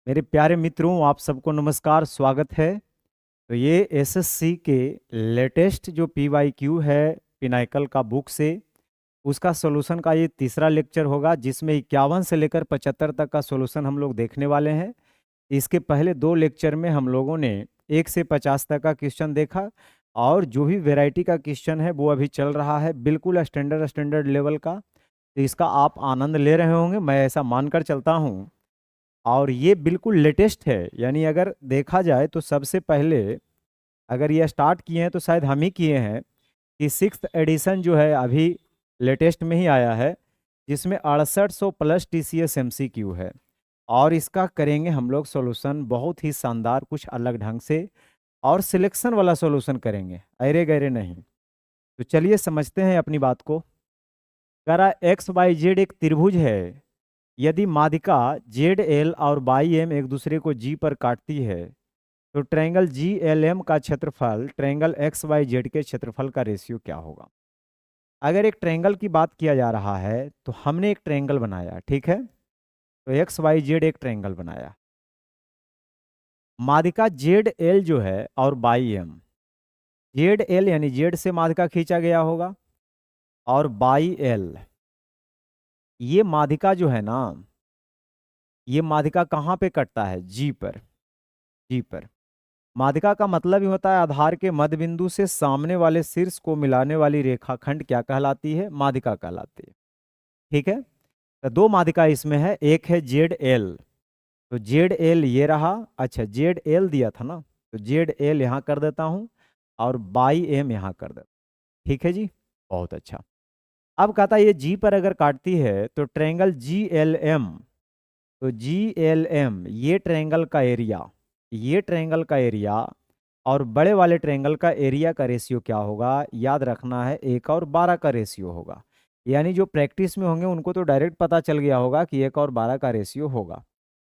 मेरे प्यारे मित्रों, आप सबको नमस्कार, स्वागत है। तो ये एसएससी के लेटेस्ट जो पीवाईक्यू है पिनाकल का बुक से, उसका सॉल्यूशन का ये तीसरा लेक्चर होगा, जिसमें 51 से लेकर 75 तक का सॉल्यूशन हम लोग देखने वाले हैं। इसके पहले दो लेक्चर में हम लोगों ने 1 से 50 तक का क्वेश्चन देखा, और जो भी वैरायटी का क्वेश्चन है वो अभी चल रहा है, बिल्कुल स्टैंडर्ड स्टैंडर्ड लेवल का। तो इसका आप आनंद ले रहे होंगे, मैं ऐसा मानकर चलता हूँ। और ये बिल्कुल लेटेस्ट है, यानी अगर देखा जाए तो सबसे पहले अगर ये स्टार्ट किए हैं तो शायद हम ही किए हैं, कि 6th एडिशन जो है अभी लेटेस्ट में ही आया है, जिसमें 6800 प्लस TCS MCQ है। और इसका करेंगे हम लोग सॉल्यूशन बहुत ही शानदार, कुछ अलग ढंग से, और सिलेक्शन वाला सॉल्यूशन करेंगे, अरे गहरे नहीं। तो चलिए समझते हैं अपनी बात को। करा XYZ एक त्रिभुज है। यदि माध्यिका ZL और YM एक दूसरे को G पर काटती है, तो ट्रायंगल GLM का क्षेत्रफल ट्रायंगल XYZ के क्षेत्रफल का रेशियो क्या होगा। अगर एक ट्रायंगल की बात किया जा रहा है तो हमने एक ट्रायंगल बनाया, ठीक है। तो XYZ एक ट्रायंगल बनाया। माध्यिका ZL जो है और YM, ZL यानी Z से माध्यिका खींचा गया होगा, और YL ये माध्यिका जो है ना, ये माध्यिका कहाँ पे कटता है, G पर। G पर माध्यिका का मतलब ही होता है आधार के मध्य बिंदु से सामने वाले शीर्ष को मिलाने वाली रेखाखंड क्या कहलाती है, माध्यिका कहलाती है। ठीक है। तो दो माध्यिका इसमें है, एक है ZL। तो ZL ये रहा, अच्छा ZL दिया था ना, तो ZL यहाँ कर देता हूँ, और YM यहाँ कर देता हूँ। ठीक है जी, बहुत अच्छा। अब कहता है ये G पर अगर काटती है तो ट्रायंगल GLM, तो GLM ये ट्रायंगल का एरिया, ये ट्रायंगल का एरिया और बड़े वाले ट्रायंगल का एरिया का रेशियो क्या होगा, याद रखना है 1 और 12 का रेशियो होगा। यानी जो प्रैक्टिस में होंगे उनको तो डायरेक्ट पता चल गया होगा कि 1 और 12 का रेशियो होगा,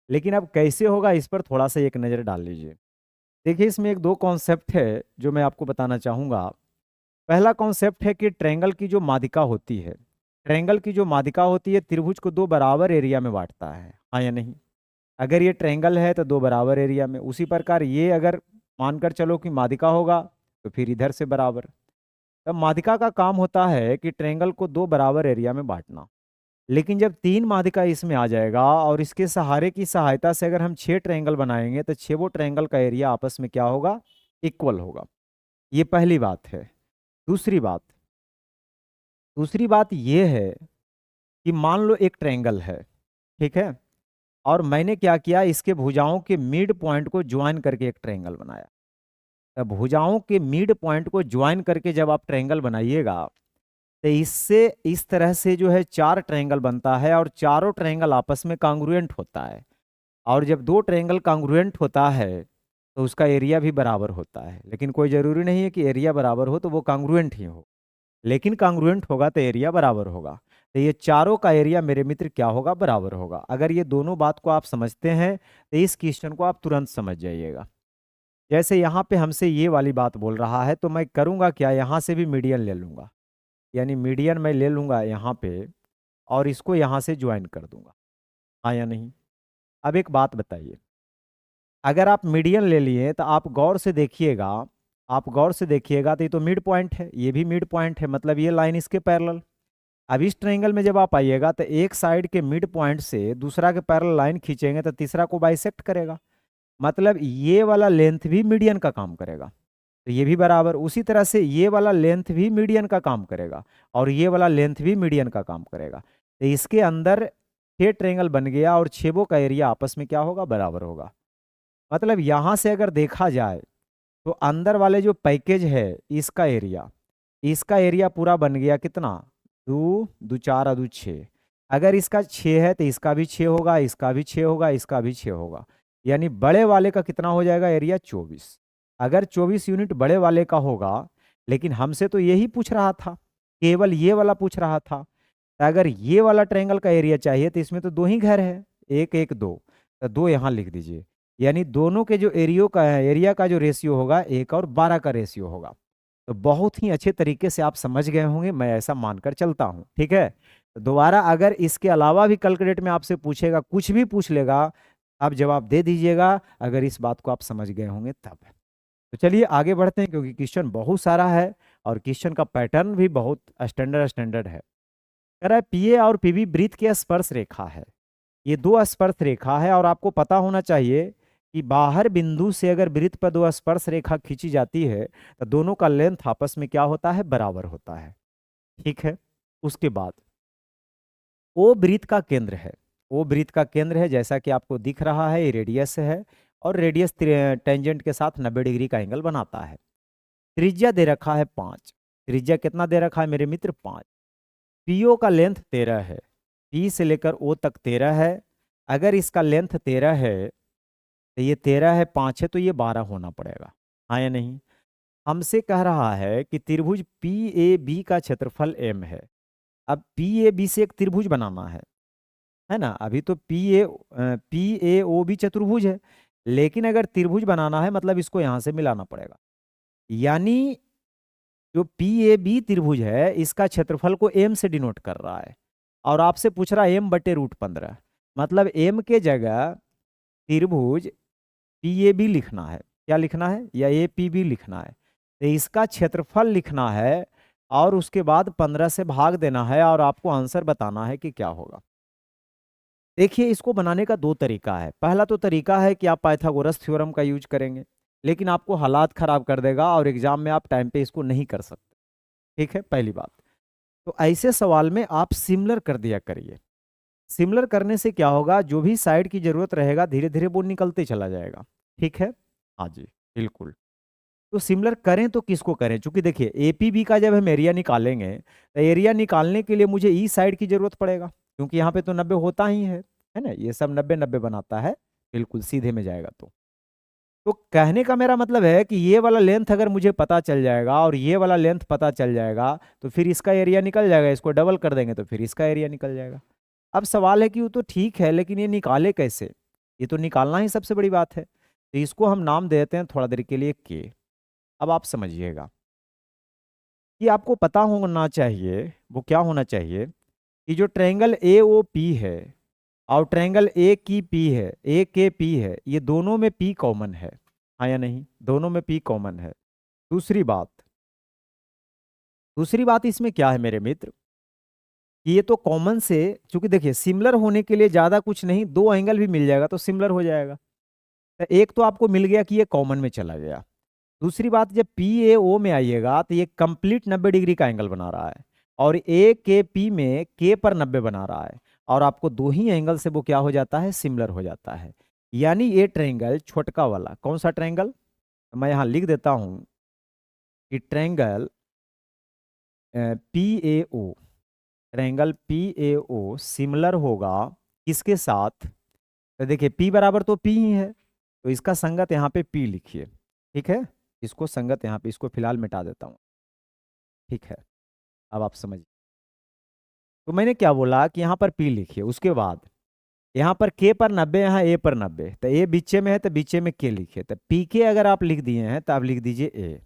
लेकिन अब कैसे होगा इस पर थोड़ा सा एक नज़र डाल लीजिए। देखिए इसमें एक दो कॉन्सेप्ट है जो मैं आपको बताना चाहूँगा। पहला कॉन्सेप्ट है कि ट्रायंगल की जो माध्यिका होती है, ट्रायंगल की जो माध्यिका होती है त्रिभुज को दो बराबर एरिया में बांटता है, हाँ या नहीं। अगर ये ट्रायंगल है तो दो बराबर एरिया में, उसी प्रकार ये अगर मानकर चलो कि माध्यिका होगा तो फिर इधर से बराबर। तब माध्यिका का काम होता है कि ट्रायंगल को दो बराबर एरिया में बांटना। लेकिन जब तीन माध्यिका इसमें आ जाएगा और इसके सहारे की सहायता से अगर हम 6 ट्रायंगल बनाएंगे तो 6 वो ट्रायंगल का एरिया आपस में क्या होगा, इक्वल होगा। ये पहली बात है। दूसरी बात, दूसरी बात ये है कि मान लो एक ट्रायंगल है, ठीक है, और मैंने क्या किया, इसके भुजाओं के मिड पॉइंट को ज्वाइन करके एक ट्रायंगल बनाया। तब भुजाओं के मिड पॉइंट को ज्वाइन करके जब आप ट्रायंगल बनाइएगा तो इससे इस तरह से जो है 4 ट्रायंगल बनता है, और चारों ट्रायंगल आपस में कांग्रुएंट होता है। और जब दो ट्रायंगल कांग्रुएंट होता है तो उसका एरिया भी बराबर होता है, लेकिन कोई ज़रूरी नहीं है कि एरिया बराबर हो तो वो कांग्रुएंट ही हो, लेकिन कांग्रुएंट होगा तो एरिया बराबर होगा। तो ये चारों का एरिया मेरे मित्र क्या होगा, बराबर होगा। अगर ये दोनों बात को आप समझते हैं तो इस क्वेश्चन को आप तुरंत समझ जाइएगा। जैसे यहाँ पे हमसे ये वाली बात बोल रहा है, तो मैं करूँगा क्या, यहाँ से भी मीडियन ले लूँगा, यानी मीडियन मैं ले लूँगा यहाँ पे, और इसको यहाँ से ज्वाइन कर दूंगा, हाँ या नहीं। अब एक बात बताइए, अगर आप मीडियन ले लिए तो आप गौर से देखिएगा, आप गौर से देखिएगा तो ये तो मिड पॉइंट है, ये भी मिड पॉइंट है, मतलब ये लाइन इसके पैरेलल। अब इस ट्रायंगल में जब आप आइएगा तो एक साइड के मिड पॉइंट से दूसरा के पैरेलल लाइन खींचेंगे तो तीसरा को बाइसेक्ट करेगा, मतलब ये वाला लेंथ भी मीडियन का काम करेगा। तो ये भी बराबर, उसी तरह से ये वाला लेंथ भी मीडियन का काम करेगा, और ये वाला लेंथ भी मीडियन का काम करेगा। तो इसके अंदर 6 ट्रायंगल बन गया, और छेबों का एरिया आपस में क्या होगा, बराबर होगा। मतलब यहाँ से अगर देखा जाए तो अंदर वाले जो पैकेज है इसका एरिया, इसका एरिया पूरा बन गया कितना, 2 2 4 और 2 6। अगर इसका 6 है तो इसका भी 6 होगा, इसका भी 6 होगा, इसका भी 6 होगा, यानी बड़े वाले का कितना हो जाएगा एरिया, 24। अगर 24 यूनिट बड़े वाले का होगा, लेकिन हमसे तो यही पूछ रहा था, केवल ये वाला पूछ रहा था। तो अगर ये वाला ट्रायंगल का एरिया चाहिए तो इसमें तो दो ही घर है, 1 1 2, तो 2 यहाँ लिख दीजिए। यानी दोनों के जो एरिया का जो रेशियो होगा 1 और 12 का रेशियो होगा। तो बहुत ही अच्छे तरीके से आप समझ गए होंगे, मैं ऐसा मानकर चलता हूँ, ठीक है। तो दोबारा अगर इसके अलावा भी कैलकुलेट में आपसे पूछेगा, कुछ भी पूछ लेगा, आप जवाब दे दीजिएगा अगर इस बात को आप समझ गए होंगे तब। तो चलिए आगे बढ़ते हैं, क्योंकि क्वेश्चन बहुत सारा है और क्वेश्चन का पैटर्न भी बहुत स्टैंडर्ड है। कह रहा है पीए और पीबी वृत्त की स्पर्श रेखा है। ये दो स्पर्श रेखा है और आपको पता होना चाहिए कि बाहर बिंदु से अगर वृत्त पर दो स्पर्श रेखा खींची जाती है तो दोनों का लेंथ आपस में क्या होता है, बराबर होता है। ठीक है। उसके बाद ओ वृत्त का केंद्र है। ओ वृत्त का केंद्र है, जैसा कि आपको दिख रहा है, ये रेडियस है और रेडियस टेंजेंट के साथ 90 डिग्री का एंगल बनाता है। त्रिज्या दे रखा है 5। त्रिज्या कितना दे रखा है मेरे मित्र, 5। पीओ का लेंथ 13 है। पी से लेकर ओ तक 13 है। अगर इसका लेंथ 13 है तो ये 13 है, 5 है, तो ये 12 होना पड़ेगा, हाँ या नहीं। हमसे कह रहा है कि त्रिभुज पी ए बी का क्षेत्रफल m है। अब पी ए बी से एक त्रिभुज बनाना है ना। अभी तो पी ए ओ बी चतुर्भुज है, लेकिन अगर त्रिभुज बनाना है मतलब इसको यहां से मिलाना पड़ेगा। यानी जो पी ए बी त्रिभुज है इसका क्षेत्रफल को m से डिनोट कर रहा है और आपसे पूछ रहा है m/√15, मतलब m के जगह त्रिभुज पी ए बी लिखना है। क्या लिखना है, या ए पी बी लिखना है। तो इसका क्षेत्रफल लिखना है और उसके बाद 15 से भाग देना है और आपको आंसर बताना है कि क्या होगा। देखिए इसको बनाने का दो तरीका है। पहला तो तरीका है कि आप पाइथागोरस थ्योरम का यूज करेंगे, लेकिन आपको हालात खराब कर देगा और एग्जाम में आप टाइम पे इसको नहीं कर सकते। ठीक है, पहली बात। तो ऐसे सवाल में आप सिमिलर कर दिया करिए। सिमिलर करने से क्या होगा, जो भी साइड की जरूरत रहेगा धीरे धीरे वो निकलते चला जाएगा। ठीक है, हाँ जी बिल्कुल। तो सिमिलर करें तो किसको करें, क्योंकि देखिए एपीबी का जब हम एरिया निकालेंगे तो एरिया निकालने के लिए मुझे ई साइड की जरूरत पड़ेगा, क्योंकि यहाँ पे तो 90 होता ही है ना। ये सब 90-90 बनाता है, बिल्कुल सीधे में जाएगा। तो कहने का मेरा मतलब है कि ये वाला लेंथ अगर मुझे पता चल जाएगा और ये वाला लेंथ पता चल जाएगा तो फिर इसका एरिया निकल जाएगा। इसको डबल कर देंगे तो फिर इसका एरिया निकल जाएगा। अब सवाल है कि वो तो ठीक है, लेकिन ये निकाले कैसे, ये तो निकालना ही सबसे बड़ी बात है। तो इसको हम नाम देते हैं थोड़ा देर के लिए के। अब आप समझिएगा कि आपको पता होना चाहिए, वो क्या होना चाहिए कि जो ट्रायंगल ए ओ पी है और ट्रायंगल ए की पी है, ए के पी है, ये दोनों में पी कॉमन है, हाँ या नहीं, दोनों में पी कॉमन है। दूसरी बात इसमें क्या है मेरे मित्र, कि ये तो कॉमन से, चूंकि देखिए सिमिलर होने के लिए ज्यादा कुछ नहीं, दो एंगल भी मिल जाएगा तो सिमिलर हो जाएगा। तो एक तो आपको मिल गया कि ये कॉमन में चला गया। दूसरी बात, जब पी ए ओ में आइएगा तो ये कंप्लीट 90 डिग्री का एंगल बना रहा है और ए के पी में के पर 90 बना रहा है और आपको दो ही एंगल से वो क्या हो जाता है, सिमिलर हो जाता है। यानी ये ट्रायंगल छोटका वाला, कौन सा ट्रायंगल, मैं यहाँ लिख देता हूँ कि triangle P A O, triangle P A O similar होगा किसके साथ। तो देखिए पी बराबर तो पी ही है, तो इसका संगत यहाँ पे पी लिखिए। ठीक है, इसको संगत यहाँ पे, इसको फिलहाल मिटा देता हूँ। ठीक है, अब आप समझिए। तो मैंने क्या बोला कि यहाँ पर पी लिखिए, उसके बाद यहाँ पर के पर 90, यहाँ ए पर 90, तो ए बीचे में है तो बीचे में के लिखिए। तो पी के अगर आप लिख दिए हैं तो आप लिख दीजिए ए।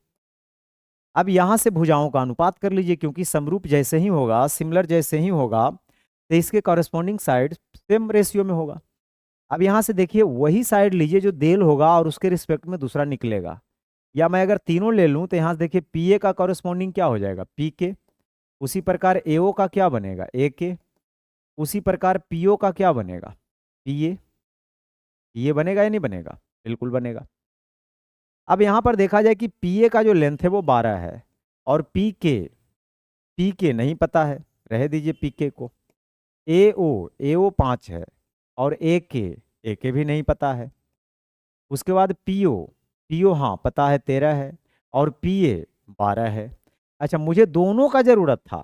अब यहाँ से भुजाओं का अनुपात कर लीजिए, क्योंकि समरूप जैसे ही होगा, सिमिलर जैसे ही होगा, तो इसके कॉरेस्पॉन्डिंग साइड सेम रेशियो में होगा। अब यहाँ से देखिए वही साइड लीजिए जो देल होगा और उसके रिस्पेक्ट में दूसरा निकलेगा। या मैं अगर तीनों ले लूँ तो यहाँ से देखिए पी ए का कॉरेस्पॉन्डिंग क्या हो जाएगा, पी के। उसी प्रकार एओ का क्या बनेगा, ए के। उसी प्रकार पीओ का क्या बनेगा, पी ए। ये बनेगा या नहीं बनेगा, बिल्कुल बनेगा। अब यहाँ पर देखा जाए कि पी ए का जो लेंथ है वो 12 है और पी के नहीं पता है, रह दीजिए पी के को। ए ओ 5 है और ए के भी नहीं पता है। उसके बाद पीओ हाँ पता है 13 है और पी ए 12 है। अच्छा, मुझे दोनों का जरूरत था,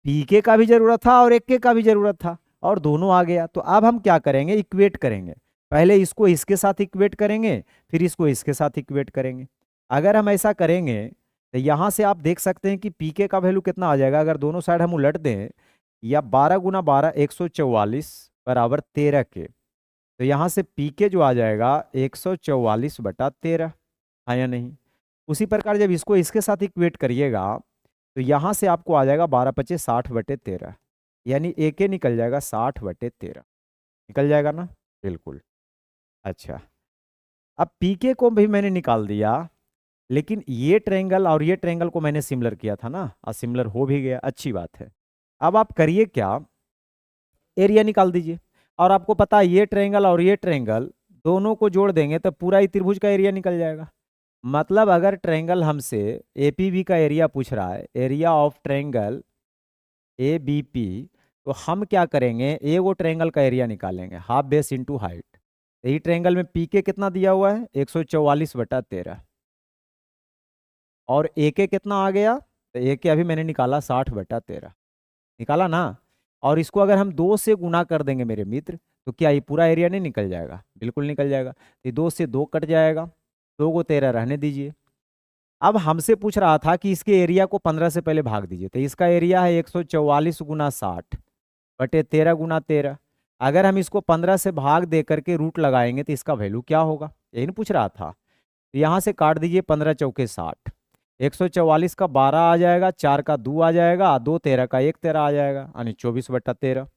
पी के का भी जरूरत था और एक के का भी जरूरत था, और दोनों आ गया। तो अब हम क्या करेंगे, इक्वेट करेंगे। पहले इसको इसके साथ इक्वेट करेंगे, फिर इसको इसके साथ इक्वेट करेंगे। अगर हम ऐसा करेंगे तो यहाँ से आप देख सकते हैं कि पी के का वैल्यू कितना आ जाएगा, अगर दोनों साइड हम उलट दें, या 12 गुना 12 144 बराबर 13 के। तो यहाँ से पी के जो आ जाएगा 144/13, हाँ या नहीं। उसी प्रकार जब इसको इसके साथ इक्वेट करिएगा तो यहाँ से आपको आ जाएगा 12×5 = 60/13, यानी ए के निकल जाएगा 60/13, निकल जाएगा ना, बिल्कुल। अच्छा, अब पीके को भी मैंने निकाल दिया, लेकिन ये ट्रायंगल और ये ट्रायंगल को मैंने सिमिलर किया था ना, और सिमिलर हो भी गया, अच्छी बात है। अब आप करिए क्या, एरिया निकाल दीजिए। और आपको पता है ये ट्रायंगल और ये ट्रायंगल दोनों को जोड़ देंगे तो पूरा ही त्रिभुज का एरिया निकल जाएगा। मतलब अगर ट्रायंगल हमसे एपीबी का एरिया पूछ रहा है, area of triangle A B P, तो हम क्या करेंगे, ए वो ट्रायंगल का एरिया निकालेंगे, हाफ बेस इंटू हाइट। यही ट्रायंगल में पी के कितना दिया हुआ है, 144/13, और ए के कितना आ गया, तो ए के अभी मैंने निकाला 60/13, निकाला ना। और इसको अगर हम 2 से गुना कर देंगे मेरे मित्र, तो क्या ये पूरा एरिया नहीं निकल जाएगा, बिल्कुल निकल जाएगा। ये 2 से 2 कट जाएगा, 2 को 13 रहने दीजिए। अब हमसे पूछ रहा था कि इसके एरिया को 15 से पहले भाग दीजिए, तो इसका एरिया है 144 × 60/13 × 13। अगर हम इसको 15 से भाग दे करके रूट लगाएंगे तो इसका वैल्यू क्या होगा, यही नहीं पूछ रहा था। तो यहाँ से काट दीजिए, 15 चौके 60, 144 का 12 आ जाएगा, 4 का 2 आ जाएगा, 2 13 का 1 13 आ जाएगा, यानी 24/13।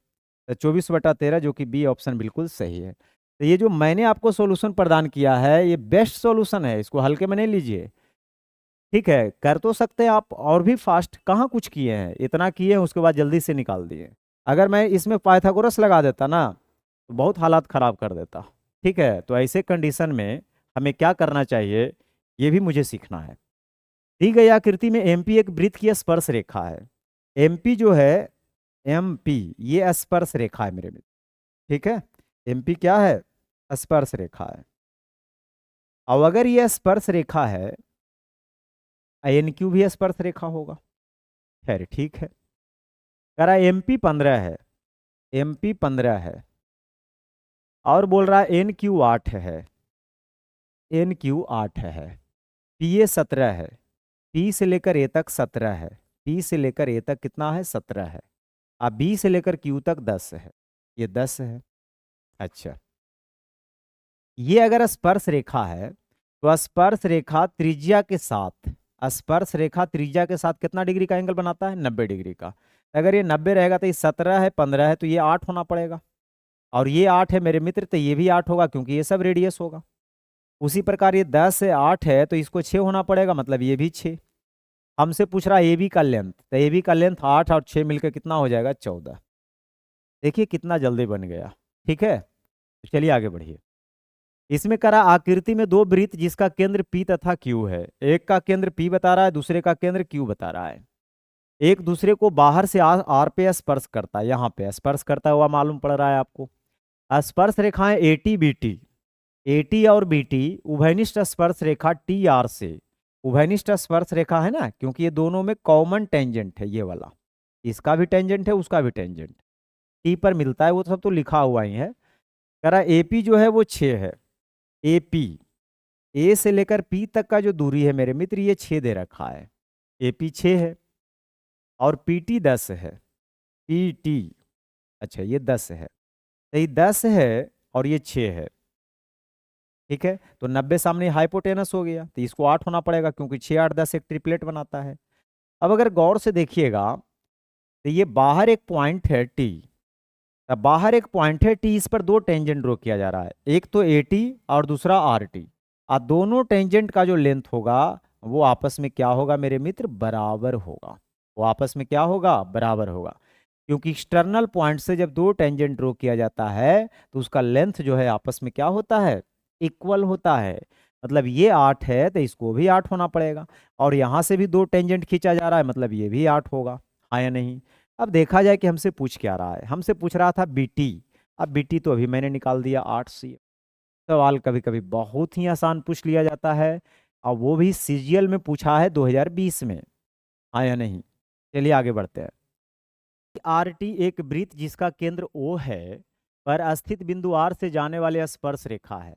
तो 24/13 जो कि बी ऑप्शन बिल्कुल सही है। तो ये जो मैंने आपको सॉल्यूशन प्रदान किया है ये बेस्ट सॉल्यूशन है, इसको हल्के में नहीं लीजिए। ठीक है, कर तो सकते हैं आप और भी फास्ट, कहाँ कुछ किए हैं, इतना किए हैं उसके बाद जल्दी से निकाल दिए। अगर मैं इसमें पाइथागोरस लगा देता ना तो बहुत हालात खराब कर देता। ठीक है, तो ऐसे कंडीशन में हमें क्या करना चाहिए ये भी मुझे सीखना है। दी गई आकृति में एमपी एक वृत्त की स्पर्श रेखा है। एमपी जो है, एमपी ये स्पर्श रेखा है मेरे मित्र। ठीक है, एमपी क्या है, स्पर्श रेखा है। और अगर ये स्पर्श रेखा है, एन क्यू भी स्पर्श रेखा होगा। खैर ठीक है, कह रहा एमपी 15 है, एमपी 15 है, और बोल रहा है एन क्यू 8 है, एन क्यू 8 है, पी ए 17 है, पी से लेकर ए तक 17 है, पी से लेकर ए तक कितना है, 17 है, अब बी से लेकर क्यू तक 10 है, ये 10 है। अच्छा, ये अगर स्पर्श रेखा है तो स्पर्श रेखा त्रिज्या के साथ, स्पर्श रेखा त्रिज्या के साथ कितना डिग्री का एंगल बनाता है, 90 डिग्री का। अगर ये 90 रहेगा तो ये 17 है, 15 है, तो ये 8 होना पड़ेगा। और ये 8 है मेरे मित्र, तो ये भी 8 होगा क्योंकि ये सब रेडियस होगा। उसी प्रकार ये 10 है, 8 है, तो इसको 6 होना पड़ेगा, मतलब ये भी 6। हमसे पूछ रहा है ए बी का लेंथ, तो ए बी का लेंथ 8 और 6 मिलकर कितना हो जाएगा, 14। देखिए कितना जल्दी बन गया। ठीक है, तो चलिए आगे बढ़िए। इसमें करा आकृति में 2 वृत्त जिसका केंद्र P तथा Q है। एक का केंद्र P बता रहा है, दूसरे का केंद्र Q बता रहा है। एक दूसरे को बाहर से आर पे स्पर्श करता है, यहाँ पे स्पर्श करता हुआ मालूम पड़ रहा है आपको। स्पर्श रेखाएं एटी बीटी, एटी और बीटी उभयनिष्ठ स्पर्श रेखा टी आर से, उभयनिष्ठ स्पर्श रेखा है ना, क्योंकि ये दोनों में कॉमन टेंजेंट है, ये वाला इसका भी टेंजेंट है उसका भी टेंजेंट टी पर मिलता है, वो सब तो लिखा हुआ ही है। कह रहा एपी जो है वो 6 है, एपी ए से लेकर पी तक का जो दूरी है मेरे मित्र ये 6 दे रखा है, एपी 6 है, और पीटी 10 है, पीटी अच्छा ये 10 है, तो ये 10 है और ये 6 है। ठीक है, तो 90 सामने हाइपोटेनस हो गया, तो इसको 8 होना पड़ेगा क्योंकि 6 8 10 एक ट्रिपलेट बनाता है। अब अगर गौर से देखिएगा तो ये बाहर एक पॉइंट है टी, अब बाहर एक पॉइंट है टी, इस पर 2 टेंजेंट ड्रॉ किया जा रहा है, एक तो ए टी और दूसरा आर टी। और दोनों टेंजेंट का जो लेंथ होगा वो आपस में क्या होगा मेरे मित्र, बराबर होगा। वो आपस में क्या होगा, बराबर होगा, क्योंकि एक्सटर्नल पॉइंट से जब 2 टेंजेंट ड्रॉ किया जाता है तो उसका लेंथ जो है आपस में क्या होता है, इक्वल होता है। मतलब ये 8 है तो इसको भी 8 होना पड़ेगा, और यहाँ से भी 2 टेंजेंट खींचा जा रहा है, मतलब ये भी 8 होगा, हाँ या नहीं। अब देखा जाए कि हमसे पूछ क्या रहा है, हमसे पूछ रहा था बीटी। अब बीटी तो अभी मैंने निकाल दिया 8 सी। सवाल कभी कभी बहुत ही आसान पूछ लिया जाता है, और वो भी सीजीएल में पूछा है 2020 में, हाँ या नहीं। चलिए आगे बढ़ते हैं। आर टी एक वृत्त जिसका केंद्र ओ है पर स्थित बिंदु आर से जाने वाले स्पर्श रेखा है।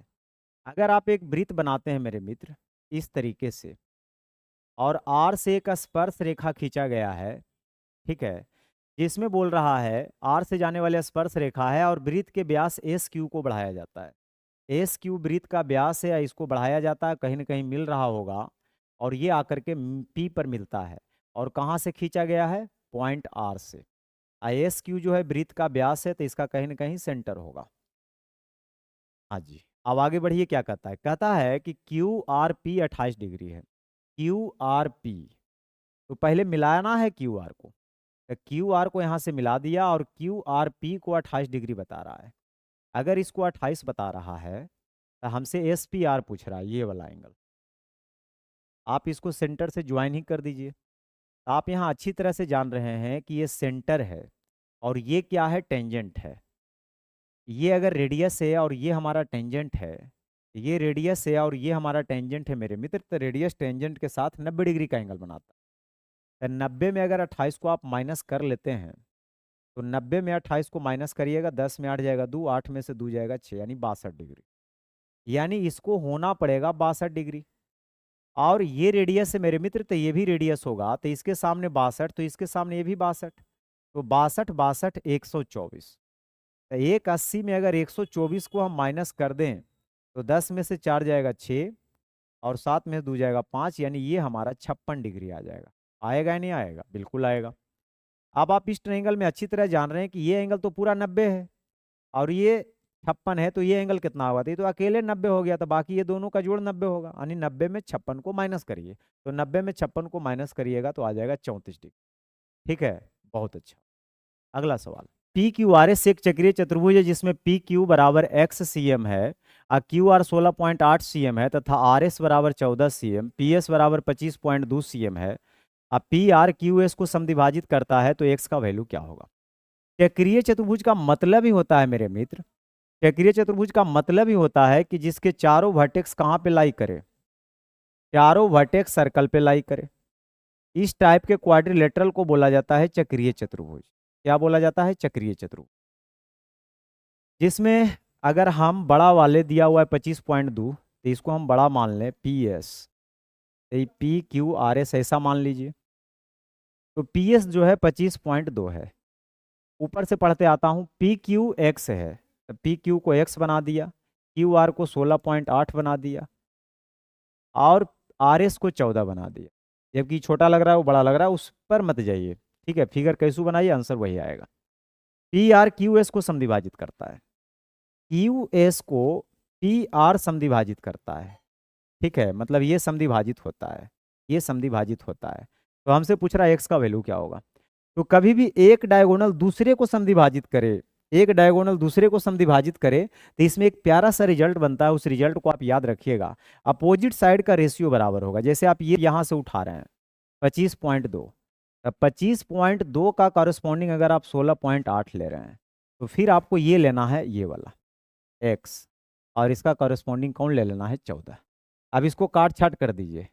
अगर आप एक वृत्त बनाते हैं मेरे मित्र इस तरीके से, और आर से एक स्पर्श रेखा खींचा गया है, ठीक है, जिसमें बोल रहा है आर से जाने वाले स्पर्श रेखा है और वृत्त के व्यास एस क्यू को बढ़ाया जाता है। एस क्यू वृत्त का व्यास है, इसको बढ़ाया जाता है, कहीं ना कहीं मिल रहा होगा, और ये आकर के पी पर मिलता है। और कहाँ से खींचा गया है, पॉइंट आर से। एस क्यू जो है वृत्त का व्यास है, तो इसका कहीं ना कहीं सेंटर होगा। हाँ जी। अब आगे बढ़िए, क्या कहता है कि क्यू आर पी 28 डिग्री है। क्यू आर पी, तो पहले मिलाना है क्यू आर को, तो क्यू आर को यहाँ से मिला दिया और क्यू आर पी को 28 डिग्री बता रहा है। अगर इसको 28 बता रहा है तो हमसे एस पी आर पूछ रहा है, ये वाला एंगल। आप इसको सेंटर से ज्वाइन ही कर दीजिए। तो आप यहाँ अच्छी तरह से जान रहे हैं कि ये सेंटर है और ये क्या है, टेंजेंट है। ये अगर रेडियस है और ये हमारा टेंजेंट है, ये रेडियस है और ये हमारा टेंजेंट है मेरे मित्र, तो रेडियस टेंजेंट के साथ 90 डिग्री का एंगल बनाता है। तो 90 में अगर 28 को आप माइनस कर लेते हैं, तो 90 में 28 को माइनस करिएगा, 10 में 8 जाएगा 2, 8 में से 2 जाएगा 6, यानी 62 डिग्री। यानी इसको होना पड़ेगा 62 डिग्री। और ये रेडियस है मेरे मित्र, तो ये भी रेडियस होगा, तो इसके सामने 62, तो इसके सामने ये भी 62, तो 62 62 124। तो 180 में अगर 124 को हम माइनस कर दें, तो 10 में से 4 जाएगा 6 और 7 में से 2 जाएगा 5, यानी ये हमारा 56 डिग्री आ जाएगा। आएगा या नहीं आएगा? बिल्कुल आएगा। अब आप इस ट्रायंगल में अच्छी तरह जान रहे हैं कि ये एंगल तो पूरा 90 है और ये 56 है, तो ये एंगल कितना होगा? तो ये तो अकेले 90 हो गया, तो बाकी ये दोनों का जोड़ 90 होगा, यानी 90 में 56 को माइनस करिए, तो 90 में 56 को माइनस करिएगा तो आ जाएगा 34 डिग्री। ठीक है, बहुत अच्छा। अगला सवाल, पी क्यू आर एस एक चक्रीय चतुर्भुज है जिसमें पी क्यू बराबर एक्स सी एम है, क्यू आर 16.8 सी एम है तथा आर एस बराबर 14 सी एम, पी एस बराबर 25.2 सी एम है। अब पी आर क्यू एस को समद्विभाजित करता है तो एक्स का वैल्यू क्या होगा? चक्रीय चतुर्भुज का मतलब ही होता है मेरे मित्र, चक्रीय चतुर्भुज का मतलब ही होता है कि जिसके चारों वर्टेक्स कहाँ पे लाई करे? चारों वर्टेक्स सर्कल पे लाई करे। इस टाइप के क्वाड्रिलेटरल को बोला जाता है चक्रीय चतुर्भुज। क्या बोला जाता है? चक्रीय चतुर्भुज। जिसमें अगर हम बड़ा वाले दिया हुआ है 25.2, तो इसको हम बड़ा मान लें P S, P Q R S ऐसा मान लीजिए। तो पी एस जो है 25.2 है। ऊपर से पढ़ते आता हूँ, पी क्यू एक्स है, तो पी क्यू को एक्स बना दिया, क्यू आर को 16.8 बना दिया और आर एस को 14 बना दिया। जबकि छोटा लग रहा है वो बड़ा लग रहा है, उस पर मत जाइए। ठीक है, फिगर कैसे बनाइए, आंसर वही आएगा। पी आर क्यू एस को समद्विभाजित करता है, क्यू एस को पी आर समद्विभाजित करता है। ठीक है, मतलब ये समद्विभाजित होता है, ये समद्विभाजित होता है। तो हमसे पूछ रहा है एक्स का वैल्यू क्या होगा। तो कभी भी एक डायगोनल दूसरे को समद्विभाजित करे, एक डायगोनल दूसरे को समद्विभाजित करे, तो इसमें एक प्यारा सा रिजल्ट बनता है। उस रिजल्ट को आप याद रखिएगा, अपोजिट साइड का रेशियो बराबर होगा। जैसे आप ये यहाँ से उठा रहे हैं 25.2, अब 25.2 का कॉरेस्पॉन्डिंग अगर आप 16.8 ले रहे हैं, तो फिर आपको ये लेना है ये वाला x, और इसका कॉरेस्पॉन्डिंग कौन ले लेना है? 14। अब इसको काट छाट कर दीजिए,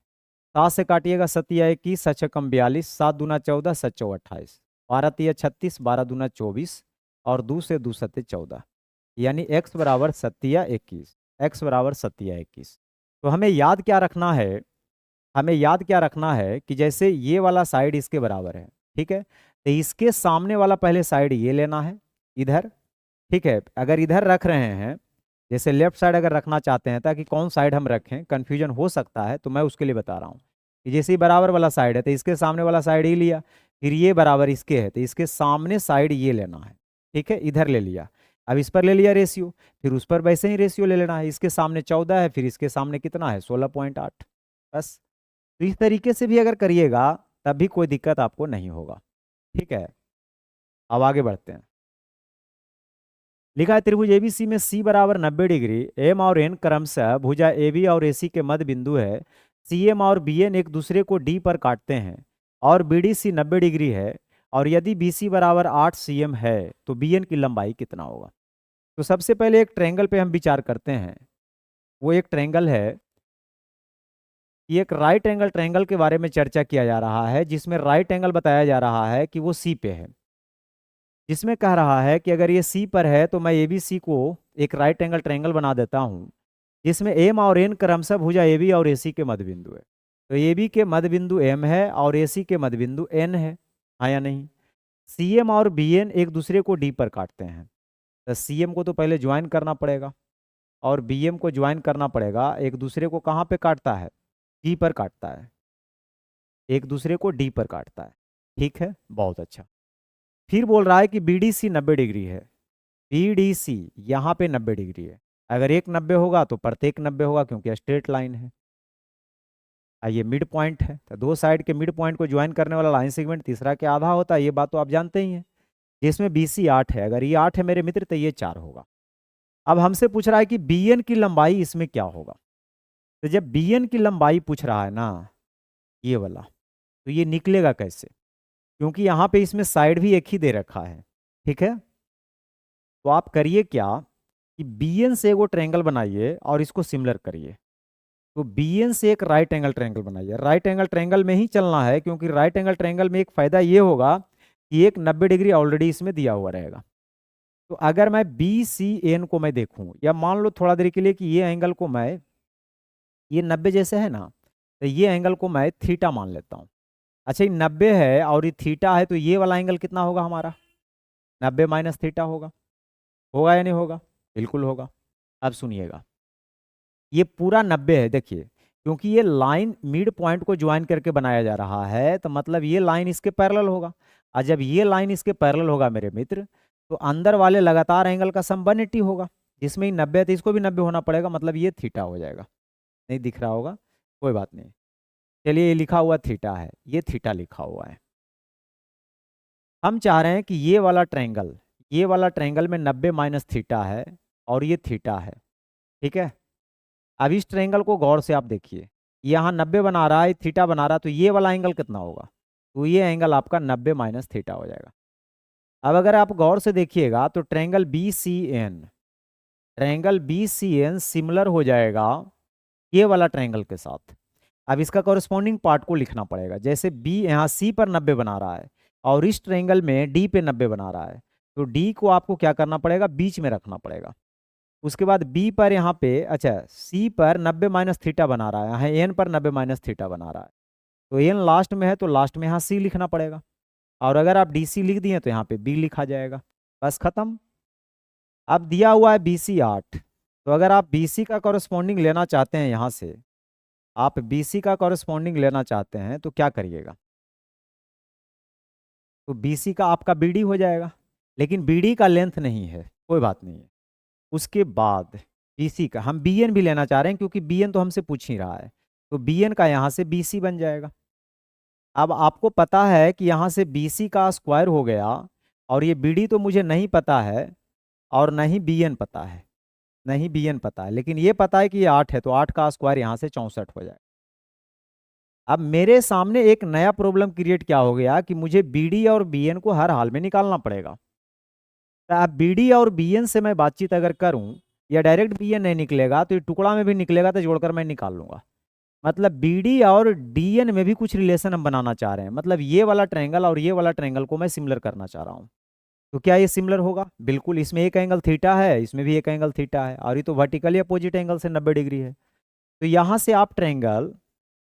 7 से काटिएगा 7 या 21, 7 छक्कम 42, 7 दूना 14, 7 चौ 28, 12 तिया 36, 12 दूना 24 और 2 से 2 सत्ते 14, यानी x बराबर 7 या 21, x बराबर 7 या 21। तो हमें याद क्या रखना है? हमें याद क्या रखना है कि जैसे ये वाला साइड इसके बराबर है, ठीक है, तो इसके सामने वाला पहले साइड ये लेना है इधर। ठीक है, अगर इधर रख रहे हैं, जैसे लेफ्ट साइड अगर रखना चाहते हैं, ताकि कौन साइड हम रखें कन्फ्यूजन हो सकता है, तो मैं उसके लिए बता रहा हूँ कि जैसे ही बराबर वाला साइड है तो इसके सामने वाला साइड ही लिया, फिर ये बराबर इसके है तो इसके सामने साइड ये लेना है। ठीक है, इधर ले लिया, अब इस पर ले लिया रेशियो, फिर उस पर वैसे ही रेशियो ले लेना है। इसके सामने 14 है, फिर इसके सामने कितना है? 16.8। बस, तो इस तरीके से भी अगर करिएगा तब भी कोई दिक्कत आपको नहीं होगा। ठीक है, अब आगे बढ़ते हैं। लिखा है त्रिभुज एबीसी में सी बराबर 90 डिग्री, एम और एन क्रमशः भुजा एबी और एसी के मध्य बिंदु है। सी एम और बी एन एक दूसरे को डी पर काटते हैं और बी डी सी 90 डिग्री है, और यदि बी सी बराबर 8 सी एम है तो बी एन की लंबाई कितना होगा? तो सबसे पहले एक ट्रायंगल पे हम विचार करते हैं। वो एक ट्रायंगल है, ये एक राइट एंगल ट्रायंगल के बारे में चर्चा किया जा रहा है, जिसमें राइट एंगल बताया जा रहा है कि वो सी पे है। जिसमें कह रहा है कि अगर ये सी पर है तो मैं ए बी सी को एक राइट एंगल ट्रायंगल बना देता हूँ, जिसमें एम और एन क्रमशः भुजा ए बी और ए सी के मध्य बिंदु है। तो ए बी के मध्य बिंदु एम है और ए सी के मध्य बिंदु एन है, हाँ या नहीं? सी एम और बी एन एक दूसरे को डी पर काटते हैं, तो सी एम को तो पहले ज्वाइन करना पड़ेगा और बी एम को ज्वाइन करना पड़ेगा। एक दूसरे को कहाँ पे काटता है? डी पर काटता है, एक दूसरे को डी पर काटता है। ठीक है, बहुत अच्छा। फिर बोल रहा है कि बी डी सी 90 डिग्री है, बी डी सी यहाँ पे 90 डिग्री है। अगर एक 90 होगा तो प्रत्येक 90 होगा, क्योंकि स्ट्रेट लाइन है। ये मिड पॉइंट है, तो दो साइड के मिड पॉइंट को ज्वाइन करने वाला लाइन सेगमेंट तीसरा के आधा होता है, ये बात तो आप जानते ही हैं। जिसमें BC 8 है, अगर ये 8 है मेरे मित्र तो ये 4 होगा। अब हमसे पूछ रहा है कि BN की लंबाई इसमें क्या होगा। तो जब BN की लंबाई पूछ रहा है ना, ये वाला, तो ये निकलेगा कैसे, क्योंकि यहाँ पे इसमें साइड भी एक ही दे रखा है। ठीक है, तो आप करिए क्या कि BN से वो ट्रायंगल बनाइए और इसको सिमिलर करिए। तो BN से एक राइट एंगल ट्रायंगल बनाइए। राइट एंगल ट्रायंगल में ही चलना है, क्योंकि राइट एंगल ट्रायंगल में एक फायदा ये होगा कि एक 90 डिग्री ऑलरेडी इसमें दिया हुआ रहेगा। तो अगर मैं BCN को मैं देखूं, या मान लो थोड़ा देर के लिए कि ये एंगल को मैं, ये 90 जैसे है ना, तो ये एंगल को मैं थीटा मान लेता हूँ। अच्छा, ये 90 है और ये थीटा है, तो ये वाला एंगल कितना होगा हमारा, 90 माइनस थीटा होगा। होगा या नहीं होगा, बिल्कुल होगा। अब सुनिएगा, ये पूरा 90 है, देखिए, क्योंकि ये लाइन मिड पॉइंट को ज्वाइन करके बनाया जा रहा है, तो मतलब ये लाइन इसके पैरेलल होगा। और जब ये लाइन इसके पैरेलल होगा मेरे मित्र, तो अंदर वाले लगातार एंगल का सम 180 होगा, जिसमें ही 90 है तो इसको भी 90 होना पड़ेगा, मतलब ये थीटा हो जाएगा। नहीं दिख रहा होगा, कोई बात नहीं। चलिए, ये लिखा हुआ थीटा है, ये थीटा लिखा हुआ है। हम चाह रहे हैं कि ये वाला ट्रायंगल, ये वाला ट्रायंगल में 90 माइनस थीटा है और ये थीटा है। ठीक है, अब इस ट्रायंगल को गौर से आप देखिए, यहाँ 90 बना रहा है, थीटा बना रहा है, तो ये वाला एंगल कितना होगा, तो ये एंगल आपका 90 माइनस थीटा हो जाएगा। अब अगर आप गौर से देखिएगा तो ट्रायंगल BCN सिमिलर हो जाएगा ये वाला ट्रायंगल के साथ। अब इसका कॉरेस्पॉन्डिंग पार्ट को लिखना पड़ेगा, जैसे B यहाँ C पर 90 बना रहा है और इस ट्रायंगल में D पे 90 बना रहा है, तो D को आपको क्या करना पड़ेगा, बीच में रखना पड़ेगा। उसके बाद B पर यहाँ पे, अच्छा, C पर 90 माइनस थीटा बना रहा है, यहाँ N पर 90 माइनस थीटा बना रहा है, तो N लास्ट में है तो लास्ट में यहाँ C लिखना पड़ेगा। और अगर आप DC लिख दिए तो यहाँ पे B लिखा जाएगा, बस खत्म। अब दिया हुआ है BC 8, तो अगर आप BC का कॉरेस्पॉन्डिंग लेना चाहते हैं, यहाँ से आप BC का कॉरेस्पॉन्डिंग लेना चाहते हैं तो क्या करिएगा, तो BC का आपका BD हो जाएगा, लेकिन BD का लेंथ नहीं है, कोई बात नहीं है। उसके बाद BC का हम BN भी लेना चाह रहे हैं, क्योंकि BN तो हमसे पूछ ही रहा है, तो BN का यहाँ से BC बन जाएगा। अब आपको पता है कि यहाँ से BC का स्क्वायर हो गया, और ये BD तो मुझे नहीं पता है, और नहीं BN पता है, नहीं BN पता है, लेकिन ये पता है कि ये 8 है, तो 8 का स्क्वायर यहाँ से 64 हो जाएगा। अब मेरे सामने एक नया प्रॉब्लम क्रिएट क्या हो गया कि मुझे BD और BN को हर हाल में निकालना पड़ेगा। तो अब BD और BN से मैं बातचीत अगर करूं, या डायरेक्ट BN नहीं निकलेगा तो ये टुकड़ा में भी निकलेगा, तो जोड़कर मैं निकाल लूंगा। मतलब BD और DN में भी कुछ रिलेशन हम बनाना चाह रहे हैं, मतलब ये वाला ट्रायंगल और ये वाला ट्रायंगल को मैं सिमिलर करना चाह रहा हूँ। तो क्या ये सिमिलर होगा, बिल्कुल। इसमें एक एंगल थीटा है, इसमें भी एक एंगल थीटा है, और ये तो वर्टिकली अपोजिट एंगल से 90 डिग्री है। तो यहाँ से आप ट्रायंगल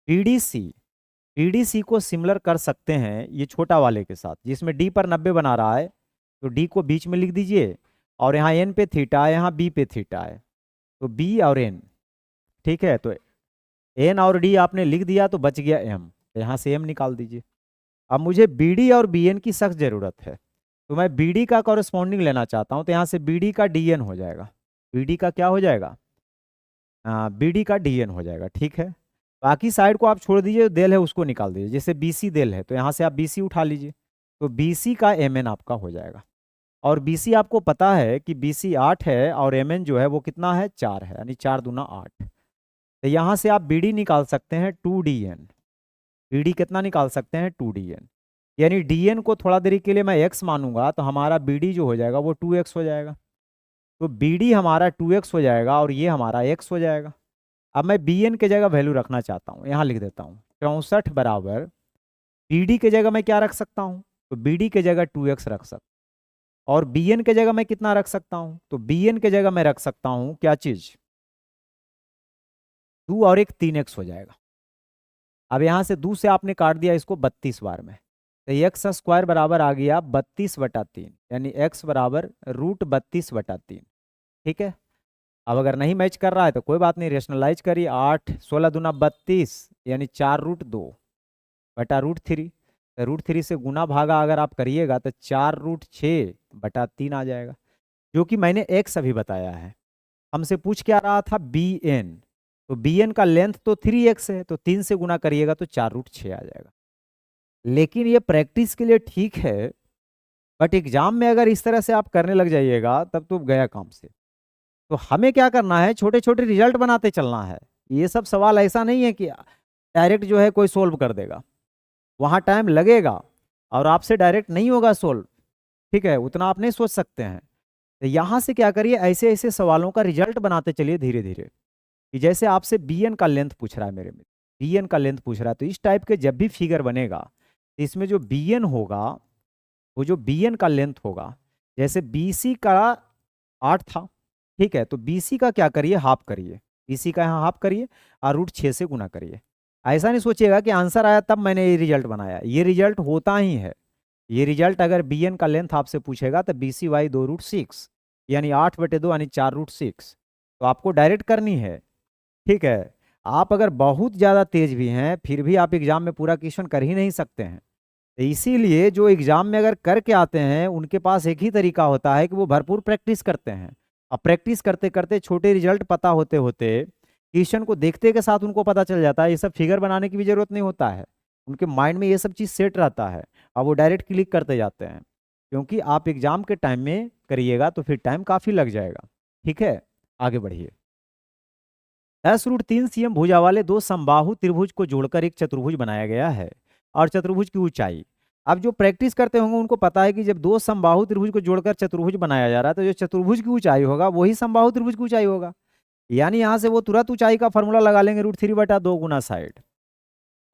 BDC को सिमिलर कर सकते हैं ये छोटा वाले के साथ, जिसमें D पर 90 बना रहा है, तो D को बीच में लिख दीजिए, और यहाँ N पे थीटा है, यहाँ B पे थीटा है, तो B और N। ठीक है, तो N और D आपने लिख दिया तो बच गया M, यहाँ से M निकाल दीजिए। अब मुझे BD और BN की सख्त ज़रूरत है, तो मैं BD का कॉरेस्पॉन्डिंग लेना चाहता हूँ, तो यहाँ से BD का DN हो जाएगा। BD का क्या हो जाएगा, BD का DN हो जाएगा। ठीक है, बाकी साइड को आप छोड़ दीजिए, देल है उसको निकाल दीजिए, जैसे BC देल है तो यहाँ से आप BC उठा लीजिए, तो BC का MN आपका हो जाएगा। और BC आपको पता है कि BC 8 है और MN जो है वो कितना है, 4 है, यानी 4 दूना 8। तो यहाँ से आप BD निकाल सकते हैं 2DN। BD कितना निकाल सकते हैं, 2DN, यानी DN को थोड़ा देरी के लिए मैं x मानूंगा, तो हमारा BD जो हो जाएगा वो 2x हो जाएगा। तो BD हमारा 2x हो जाएगा और ये हमारा x हो जाएगा। अब मैं BN के जगह वैल्यू रखना चाहता हूँ, यहाँ लिख देता हूँ 64 बराबर BD के जगह मैं क्या रख सकता हूँ, तो BD के जगह 2x रख सकता हूँ। और BN के जगह मैं कितना रख सकता हूँ, तो BN के जगह मैं रख सकता हूँ क्या चीज, 2 और एक 3x हो जाएगा। अब यहाँ से 2 से आपने काट दिया इसको 32 बार में, तो एक्स स्क्वायर बराबर आ गया 32/3, यानी x बराबर √32/3। ठीक है, अब अगर नहीं मैच कर रहा है तो कोई बात नहीं, रेशनलाइज करिए। 8 16 दूना 32, यानी 4√2/√3। तो √3 से गुना भागा अगर आप करिएगा तो 4√6/3 आ जाएगा, जो कि मैंने x अभी बताया है। हमसे पूछ क्या रहा था, बी एन, तो बी एन का लेंथ तो 3x है, तो 3 से गुना करिएगा तो 4√6 आ जाएगा। लेकिन ये प्रैक्टिस के लिए ठीक है, बट एग्जाम में अगर इस तरह से आप करने लग जाइएगा तब तो गया काम से। तो हमें क्या करना है, छोटे छोटे रिजल्ट बनाते चलना है। ये सब सवाल ऐसा नहीं है कि डायरेक्ट जो है कोई सोल्व कर देगा, वहाँ टाइम लगेगा और आपसे डायरेक्ट नहीं होगा सोल्व, ठीक है, उतना आप नहीं सोच सकते हैं। तो यहाँ से क्या करिए, ऐसे ऐसे सवालों का रिजल्ट बनाते चलिए धीरे धीरे, कि जैसे आपसे बी एन का लेंथ पूछ रहा है मेरे में, बी एन का लेंथ पूछ रहा है, तो इस टाइप के जब भी फिगर बनेगा तो इसमें जो बी एन होगा, वो जो बी एन का लेंथ होगा, जैसे बी सी का 8 था, ठीक है, तो बी सी का क्या करिए, हाफ करिए, बी सी का यहाँ हाफ करिए और √6 से गुना करिए। ऐसा नहीं सोचिएगा कि आंसर आया तब मैंने ये रिजल्ट बनाया, ये रिजल्ट होता ही है। ये रिजल्ट अगर बी एन का लेंथ आपसे पूछेगा तो बी सी वाई 2√6 यानी 8/2 यानी 4√6, तो आपको डायरेक्ट करनी है, ठीक है। आप अगर बहुत ज़्यादा तेज भी हैं फिर भी आप एग्जाम में पूरा क्वेश्चन कर ही नहीं सकते हैं। तो इसीलिए जो एग्जाम में अगर करके आते हैं उनके पास एक ही तरीका होता है कि वो भरपूर प्रैक्टिस करते हैं। अब प्रैक्टिस करते करते छोटे रिजल्ट पता होते होते क्वेश्चन को देखते के साथ उनको पता चल जाता है, ये सब फिगर बनाने की भी जरूरत नहीं होता है, उनके माइंड में ये सब चीज़ सेट रहता है और वो डायरेक्ट क्लिक करते जाते हैं। क्योंकि आप एग्जाम के टाइम में करिएगा तो फिर टाइम काफ़ी लग जाएगा, ठीक है। आगे बढ़िए। 10√3 cm भुजा वाले दो समबाहु त्रिभुज को जोड़कर एक चतुर्भुज बनाया गया है और चतुर्भुज की ऊंचाई, अब जो प्रैक्टिस करते होंगे उनको पता है कि जब दो समबाहु त्रिभुज को जोड़कर चतुर्भुज बनाया जा रहा है तो जो चतुर्भुज की ऊंचाई होगा वही समबाहु त्रिभुज की ऊंचाई होगा। यानी यहाँ से वो तुरंत ऊंचाई का फॉर्मूला लगा लेंगे, √3/2 गुना साइड,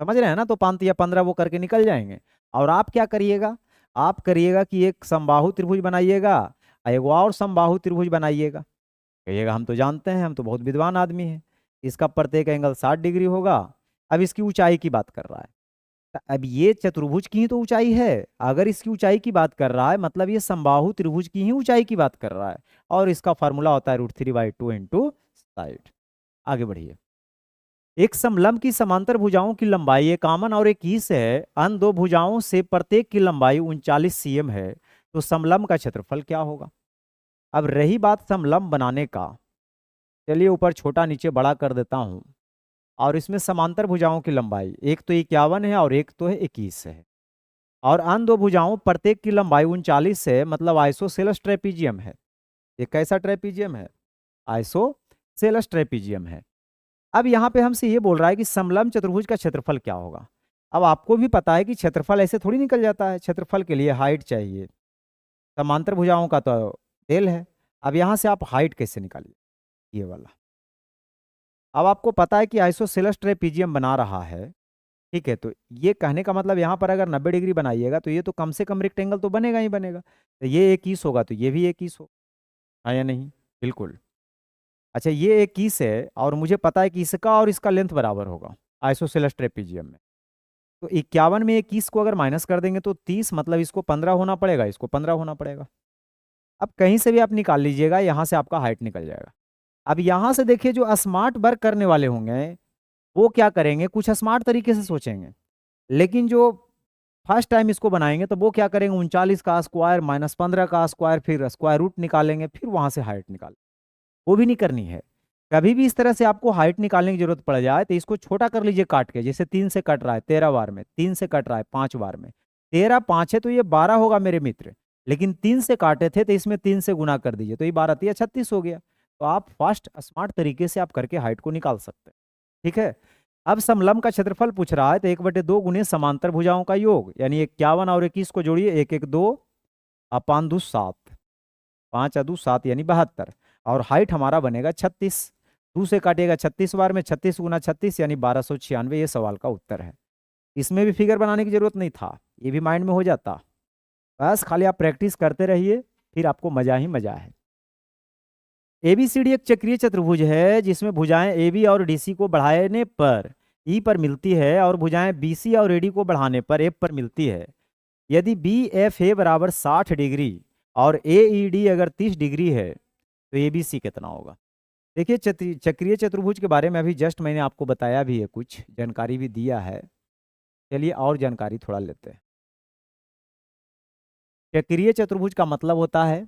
समझ रहे हैं ना, तो 5 या 15 वो करके निकल जाएंगे। और आप क्या करिएगा, आप करिएगा कि एक समबाहु त्रिभुज बनाइएगा और एक और समबाहु त्रिभुज बनाइएगा। कहिएगा हम तो जानते हैं, हम तो बहुत विद्वान आदमी हैं, इसका प्रत्येक एंगल 60 डिग्री होगा। अब इसकी ऊंचाई की बात कर रहा है, तो अब ये चतुर्भुज की ही तो ऊंचाई है, अगर इसकी ऊंचाई की बात कर रहा है मतलब ये समबाहु त्रिभुज की ही ऊंचाई की बात कर रहा है, और इसका फार्मूला होता है √3/2 इंटू साइड। आगे बढ़िए। एक समलंब की समांतर भुजाओं की लंबाई 51 और 21 है, अन्य दो भुजाओं से प्रत्येक की लंबाई 39 cm है, तो समलंब का क्षेत्रफल क्या होगा। अब रही बात समलंब बनाने का, चलिए ऊपर छोटा नीचे बड़ा कर देता हूं, और इसमें समांतर भुजाओं की लंबाई एक तो 51 है और एक तो है 21 है, और अन्य दो भुजाओं प्रत्येक की लंबाई 39 है, मतलब आइसोसेलेस ट्रेपीजियम है। ये कैसा ट्रेपीजियम है, आइसोसेलेस ट्रेपीजियम है। अब यहाँ पे हमसे ये बोल रहा है कि समलंब चतुर्भुज का क्षेत्रफल क्या होगा। अब आपको भी पता है कि क्षेत्रफल ऐसे थोड़ी निकल जाता है, क्षेत्रफल के लिए हाइट चाहिए, समांतर भुजाओं का तो डेल है। अब यहाँ से आप हाइट कैसे निकालिए, ये वाला। अब आपको पता है कि आइसोसेलेस ट्रेपीजियम बना रहा है, ठीक है, तो ये कहने का मतलब यहाँ पर अगर 90 डिग्री बनाइएगा तो ये तो कम से कम रेक्टेंगल तो बनेगा ही बनेगा, तो ये 21 होगा तो ये भी 21 होगा, हाँ या नहीं, बिल्कुल। अच्छा ये 21 है और मुझे पता है कि इसका और इसका लेंथ बराबर होगा आइसोसेलेस ट्रेपीजियम में, तो 51 में 21 को अगर माइनस कर देंगे तो 30, मतलब इसको 15 होना पड़ेगा, इसको 15 होना पड़ेगा। अब कहीं से भी आप निकाल लीजिएगा, यहाँ से आपका हाइट निकल जाएगा। अब यहाँ से देखिए जो स्मार्ट वर्क करने वाले होंगे वो क्या करेंगे, कुछ स्मार्ट तरीके से सोचेंगे, लेकिन जो फर्स्ट टाइम इसको बनाएंगे तो वो क्या करेंगे, 39 का स्क्वायर -15 का स्क्वायर, फिर स्क्वायर रूट निकालेंगे, फिर वहां से हाइट निकालें, वो भी नहीं करनी है। कभी भी इस तरह से आपको हाइट निकालने की जरूरत पड़ जाए तो इसको छोटा कर लीजिए काट के, जैसे 3 से कट रहा है 13 बार में, 3 से कट रहा है 5 बार में, 13 5 है तो ये 12 होगा मेरे मित्र, लेकिन 3 से काटे थे तो इसमें 3 से गुना कर दीजिए तो ये 12 3 36 हो गया। तो आप फास्ट स्मार्ट तरीके से आप करके हाइट को निकाल सकते हैं, ठीक है। अब समलंब का क्षेत्रफल पूछ रहा है तो 1/2 गुने समांतर भुजाओं का योग, यानी 51 और 21 को जोड़िए, 1 1 2 अपान 2 7, 5 2 7 यानी 72, और हाइट हमारा बनेगा 36, 2 से काटिएगा 36 बार में, 36 गुना 36 यानी 1296, ये सवाल का उत्तर है। इसमें भी फिगर बनाने की जरूरत नहीं था, ये भी माइंड में हो जाता, बस खाली आप प्रैक्टिस करते रहिए, फिर आपको मजा ही मजा है। एबीसीडी एक चक्रीय चतुर्भुज है जिसमें भुजाएं एबी और डीसी को बढ़ाने पर ई पर मिलती है और भुजाएं बीसी और एडी को बढ़ाने पर एफ पर मिलती है। यदि बी एफ ए बराबर 60 डिग्री और ए ई डी अगर 30 डिग्री है तो ए बी सी कितना होगा। देखिए चक्रीय चतुर्भुज के बारे में अभी जस्ट मैंने आपको बताया भी है, कुछ जानकारी भी दिया है, चलिए और जानकारी थोड़ा लेते हैं। चक्रीय चतुर्भुज का मतलब होता है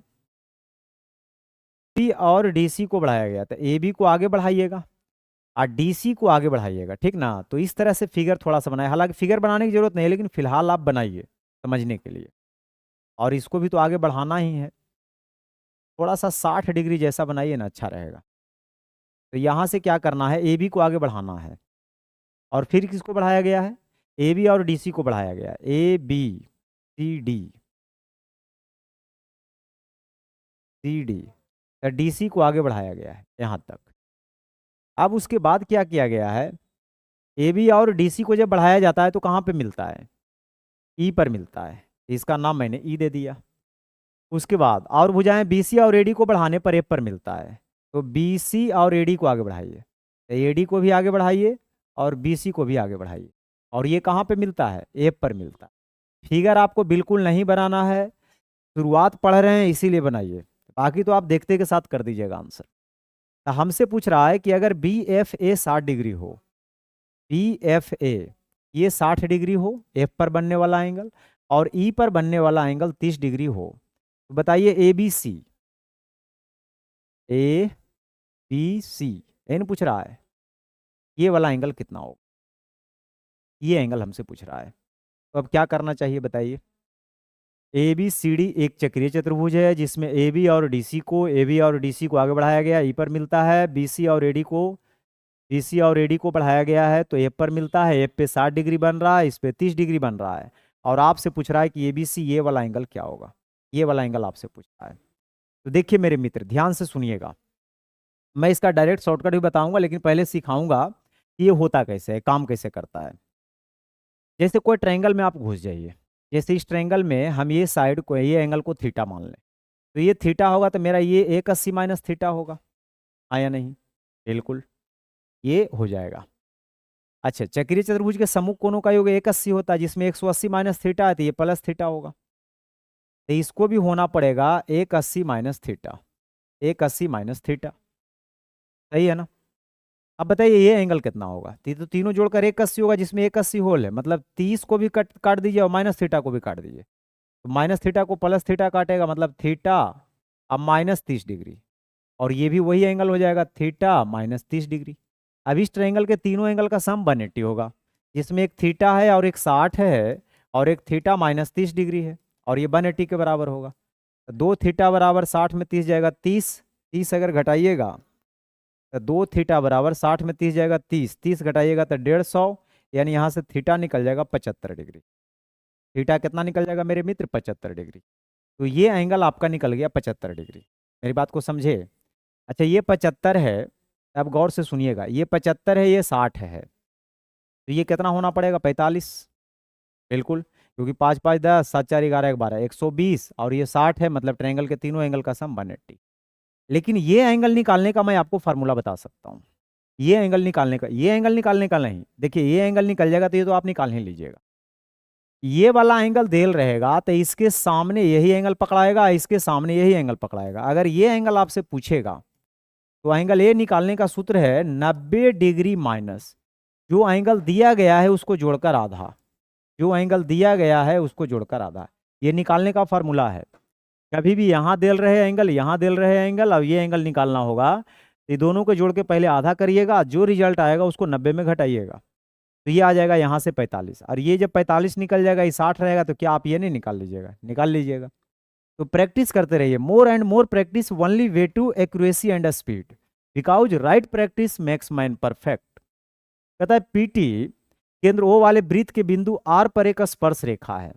बी और डीसी को बढ़ाया गया, तो ए बी को आगे बढ़ाइएगा और डीसी को आगे बढ़ाइएगा, ठीक ना। तो इस तरह से फिगर थोड़ा सा बनाए, हालांकि फिगर बनाने की जरूरत नहीं है, लेकिन फिलहाल आप बनाइए समझने के लिए, और इसको भी तो आगे बढ़ाना ही है। थोड़ा सा 60 डिग्री जैसा बनाइए ना, अच्छा रहेगा। तो यहाँ से क्या करना है, ए बी को आगे बढ़ाना है, और फिर किसको बढ़ाया गया है, ए बी और डीसी को बढ़ाया गया है, A B C D C D, DC को आगे बढ़ाया गया है यहाँ तक। अब उसके बाद क्या किया गया है, ए बी और डीसी को जब बढ़ाया जाता है तो कहाँ पे मिलता है, ई पर मिलता है, इसका नाम मैंने ई दे दिया। उसके बाद और भुजाएं बीसी और एडी को बढ़ाने पर एफ पर मिलता है, तो बीसी और एडी को आगे बढ़ाइए, एडी को भी आगे बढ़ाइए और बीसी को भी आगे बढ़ाइए, और ये कहाँ पे मिलता है, एफ पर मिलता है। फिगर आपको बिल्कुल नहीं बनाना है, शुरुआत पढ़ रहे हैं इसीलिए बनाइए, बाकी तो आप देखते के साथ कर दीजिएगा आंसर। तो हमसे पूछ रहा है कि अगर बी एफ ए 60 डिग्री हो, बी एफ ए ये 60 डिग्री हो एफ पर बनने वाला एंगल, और ई पर बनने वाला एंगल 30 डिग्री हो, तो बताइए A B C, A B C N पूछ रहा है, ये वाला एंगल कितना होगा, ये एंगल हमसे पूछ रहा है। तो अब क्या करना चाहिए बताइए। ए बी सी डी एक चक्रीय चतुर्भुज है जिसमें ए बी और डी सी को आगे बढ़ाया गया, ई पर मिलता है, बी सी और ए डी को बढ़ाया गया है तो एफ पर मिलता है, एफ पे 60 डिग्री बन रहा है, इस पे 30 डिग्री बन रहा है, और आपसे पूछ रहा है कि ए बी सी ये वाला एंगल क्या होगा, ये वाला एंगल आपसे पूछ रहा है। तो देखिए मेरे मित्र ध्यान से सुनिएगा, मैं इसका डायरेक्ट शॉर्टकट भी बताऊंगा, लेकिन पहले सिखाऊंगा कि ये होता कैसे है, काम कैसे करता है। जैसे कोई ट्रायंगल में आप घुस जाइए, जैसे इस ट्रायंगल में हम ये साइड को, ये एंगल को थीटा मान लें, तो ये थीटा होगा तो मेरा ये 180 माइनस थीटा होगा, आया नहीं, बिल्कुल ये हो जाएगा। अच्छा, चक्रीय चतुर्भुज के सम्मुख कोणों का योग 180 होता है, जिसमें 180 माइनस थीटा है तो ये प्लस थीटा होगा, तो इसको भी होना पड़ेगा 180 माइनस थीटा, 180 माइनस थीटा, सही है ना। अब बताइए ये एंगल कितना होगा, तो तीनों जोड़कर 180 होगा, जिसमें 180 होल है, मतलब 30 को भी कट काट दीजिए और माइनस थीटा को भी काट दीजिए, तो माइनस थीटा को प्लस थीटा काटेगा, मतलब थीटा अब माइनस 30 डिग्री, और ये भी वही एंगल हो जाएगा, थीटा माइनस 30 डिग्री। अब इस ट्रायंगल के तीनों एंगल का सम 180 होगा, जिसमें एक थीटा है और एक 60 है और एक थीटा माइनस 30 डिग्री है, और ये 180 के बराबर होगा। तो 2 थीटा बराबर 60 में 30 जाएगा 30, 30 अगर घटाइएगा तो 2 थीटा बराबर 60 में 30 जाएगा 30, 30 घटाइएगा तो 150, यानी यहाँ से थीटा निकल जाएगा 75 डिग्री। थीटा कितना निकल जाएगा मेरे मित्र, 75 डिग्री। तो ये एंगल आपका निकल गया 75 डिग्री, मेरी बात को समझे। अच्छा ये 75 है, अब गौर से सुनिएगा, ये 75 है, ये 60 है, तो ये कितना होना पड़ेगा, 45, बिल्कुल, क्योंकि 5 5 10 7 4 11 12 120, और ये 60 है, मतलब ट्रायंगल के तीनों एंगल का सम 180। लेकिन ये एंगल निकालने का मैं आपको फार्मूला बता सकता हूँ, ये एंगल निकालने का, ये एंगल निकालने का नहीं, देखिए ये एंगल निकल जाएगा तो ये तो आप निकाल ही लीजिएगा, ये वाला एंगल देल रहेगा तो इसके सामने यही एंगल पकड़ाएगा, इसके सामने यही एंगल पकड़ाएगा। अगर ये एंगल आपसे पूछेगा तो एंगल ए निकालने का सूत्र है 90 डिग्री माइनस जो एंगल दिया गया है उसको जोड़कर आधा, जो एंगल दिया गया है उसको जोड़कर आधा, ये निकालने का फॉर्मूला है। कभी भी यहाँ देल रहे एंगल, यहाँ देल रहे एंगल, और ये एंगल निकालना होगा, ये दोनों को जोड़ के पहले आधा करिएगा, जो रिजल्ट आएगा उसको 90 में घटाइएगा, तो ये आ जाएगा यहाँ से 45, और ये जब 45 निकल जाएगा, ये 60 रहेगा, तो क्या आप ये नहीं निकाल लीजिएगा, निकाल लीजिएगा। तो प्रैक्टिस करते रहिए, more and more practice only way to accuracy and speed, because right practice makes man perfect. कहता है पीटी केंद्र ओ वाले वृत्त के बिंदु आर पर एक स्पर्श रेखा है,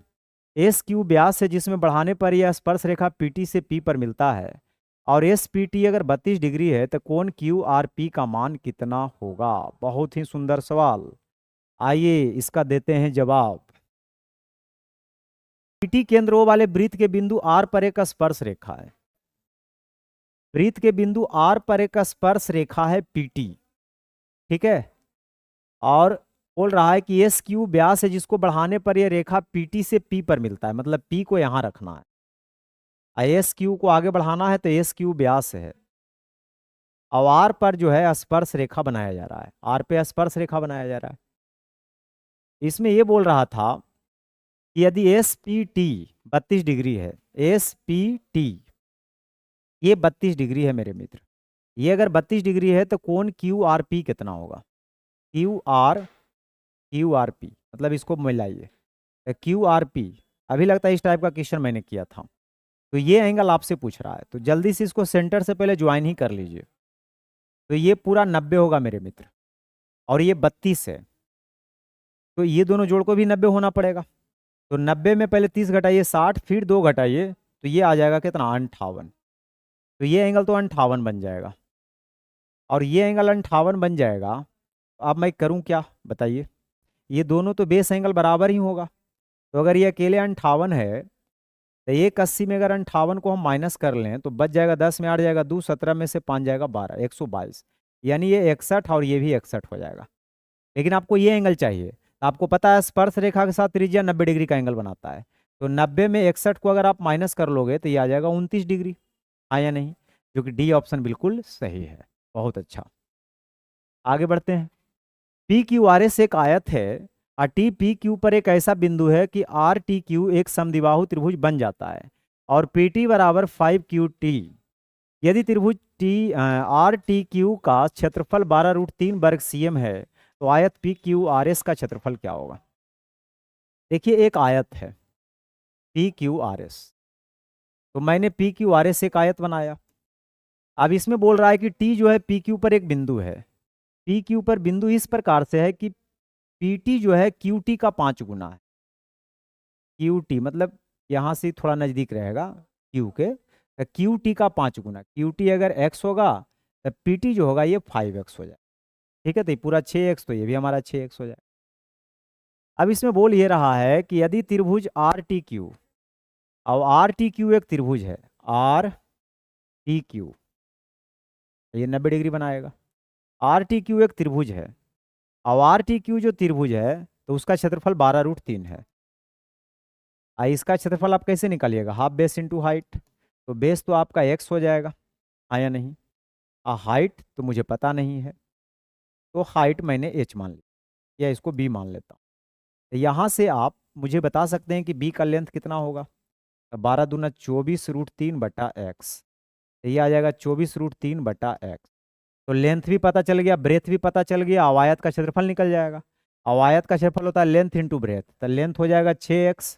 एस क्यू व्यास है जिसमें बढ़ाने पर यह स्पर्श रेखा पीटी से पी पर मिलता है, और एस पी टी अगर 32 डिग्री है तो कोण क्यू आर पी का मान कितना होगा। बहुत ही सुंदर सवाल, आइए इसका देते हैं जवाब। पीटी केंद्र ओ वाले वृत्त के बिंदु आर पर एक स्पर्श रेखा है, वृत्त के बिंदु आर पर एक स्पर्श रेखा है पीटी, ठीक है, और बोल रहा है कि एस क्यू व्यास है जिसको बढ़ाने पर यह रेखा पीटी से पी पर मिलता है, मतलब पी को यहां रखना है, एस क्यू को आगे बढ़ाना है तो एस क्यू व्यास है, और आर पर जो है स्पर्श रेखा बनाया जा रहा है, आर पे स्पर्श रेखा बनाया जा रहा है। इसमें ये बोल रहा था कि यदि एस पी टी 32 डिग्री है, एस पी टी ये 32 डिग्री है मेरे मित्र। ये अगर 32 डिग्री है तो कोण क्यू आर पी कितना होगा? क्यू आर पी मतलब इसको मिलाइए, क्यू आर पी। अभी लगता है इस टाइप का क्वेश्चन मैंने किया था। तो ये एंगल आपसे पूछ रहा है, तो जल्दी से इसको सेंटर से पहले ज्वाइन ही कर लीजिए। तो ये पूरा 90 होगा मेरे मित्र, और ये 32 है, तो ये दोनों जोड़ को भी 90 होना पड़ेगा। तो 90 में पहले 30 घटाइए 60, फिर 2 घटाइए, तो ये आ जाएगा कितना? 58। तो ये एंगल तो 58 बन जाएगा, और ये एंगल 58 बन जाएगा। अब मैं करूं क्या बताइए? ये दोनों तो बेस एंगल बराबर ही होगा। तो अगर ये अकेले 58 है, तो 180 में अगर 58 को हम माइनस कर लें तो बच जाएगा 10 में 8 जाएगा 2, 17 में से 5 जाएगा 12, 122। यानी ये 61 और ये भी 61 हो जाएगा। लेकिन आपको ये एंगल चाहिए, तो आपको पता है स्पर्श रेखा के साथ त्रिज्या 90 डिग्री का एंगल बनाता है। तो 90 में 61 को अगर आप माइनस कर लोगे तो ये आ जाएगा 29 डिग्री। हाँ या नहीं? जो कि डी ऑप्शन बिल्कुल सही है। बहुत अच्छा, आगे बढ़ते हैं। पी क्यू आर एस एक आयत है और टी पी क्यू पर एक ऐसा बिंदु है कि आर टी क्यू एक समद्विबाहु त्रिभुज बन जाता है, और पी टी बराबर 5 क्यू टी। यदि त्रिभुज टी आर टी क्यू का क्षेत्रफल 12√3 वर्ग सीएम है, तो आयत पी क्यू आर एस का क्षेत्रफल क्या होगा? देखिए एक आयत है पी क्यू आर एस, तो मैंने पी क्यू आर एस एक आयत बनाया। अब इसमें बोल रहा है कि टी जो है पी क्यू पर एक बिंदु है। पी क्यू पर बिंदु इस प्रकार से है कि पी टी जो है क्यू टी का 5 गुना है। क्यू टी मतलब यहाँ से थोड़ा नज़दीक रहेगा क्यू के, तो क्यू टी का 5 गुना। क्यू टी अगर एक्स होगा तो पी टी जो होगा ये 5x हो जाए। ठीक है, तो ये पूरा 6x, तो ये भी हमारा 6x हो जाए। अब इसमें बोल ये रहा है कि यदि त्रिभुज आर टी क्यू, और आर टी क्यू एक त्रिभुज है, आर टी क्यू ये 90 डिग्री बनाएगा। आर टी क्यू एक त्रिभुज है, और आर टी क्यू जो त्रिभुज है तो उसका क्षेत्रफल 12√3 है। इसका क्षेत्रफल आप कैसे निकालिएगा? Half base into height. तो बेस तो आपका x हो जाएगा, हाँ या नहीं? हाइट तो मुझे पता नहीं है, तो हाइट मैंने h मान ली, या इसको b मान लेता हूँ। तो यहाँ से आप मुझे बता सकते हैं कि b का लेंथ कितना होगा? तो 12 दूना 24√3 बटा x, तो ये आ जाएगा 24√3 बटा x। तो लेंथ भी पता चल गया, ब्रेथ भी पता चल गया, अवायत का क्षेत्रफल निकल जाएगा। अवायत का क्षेत्रफल होता है लेंथ इंटू ब्रेथ, तो लेंथ हो जाएगा 6x,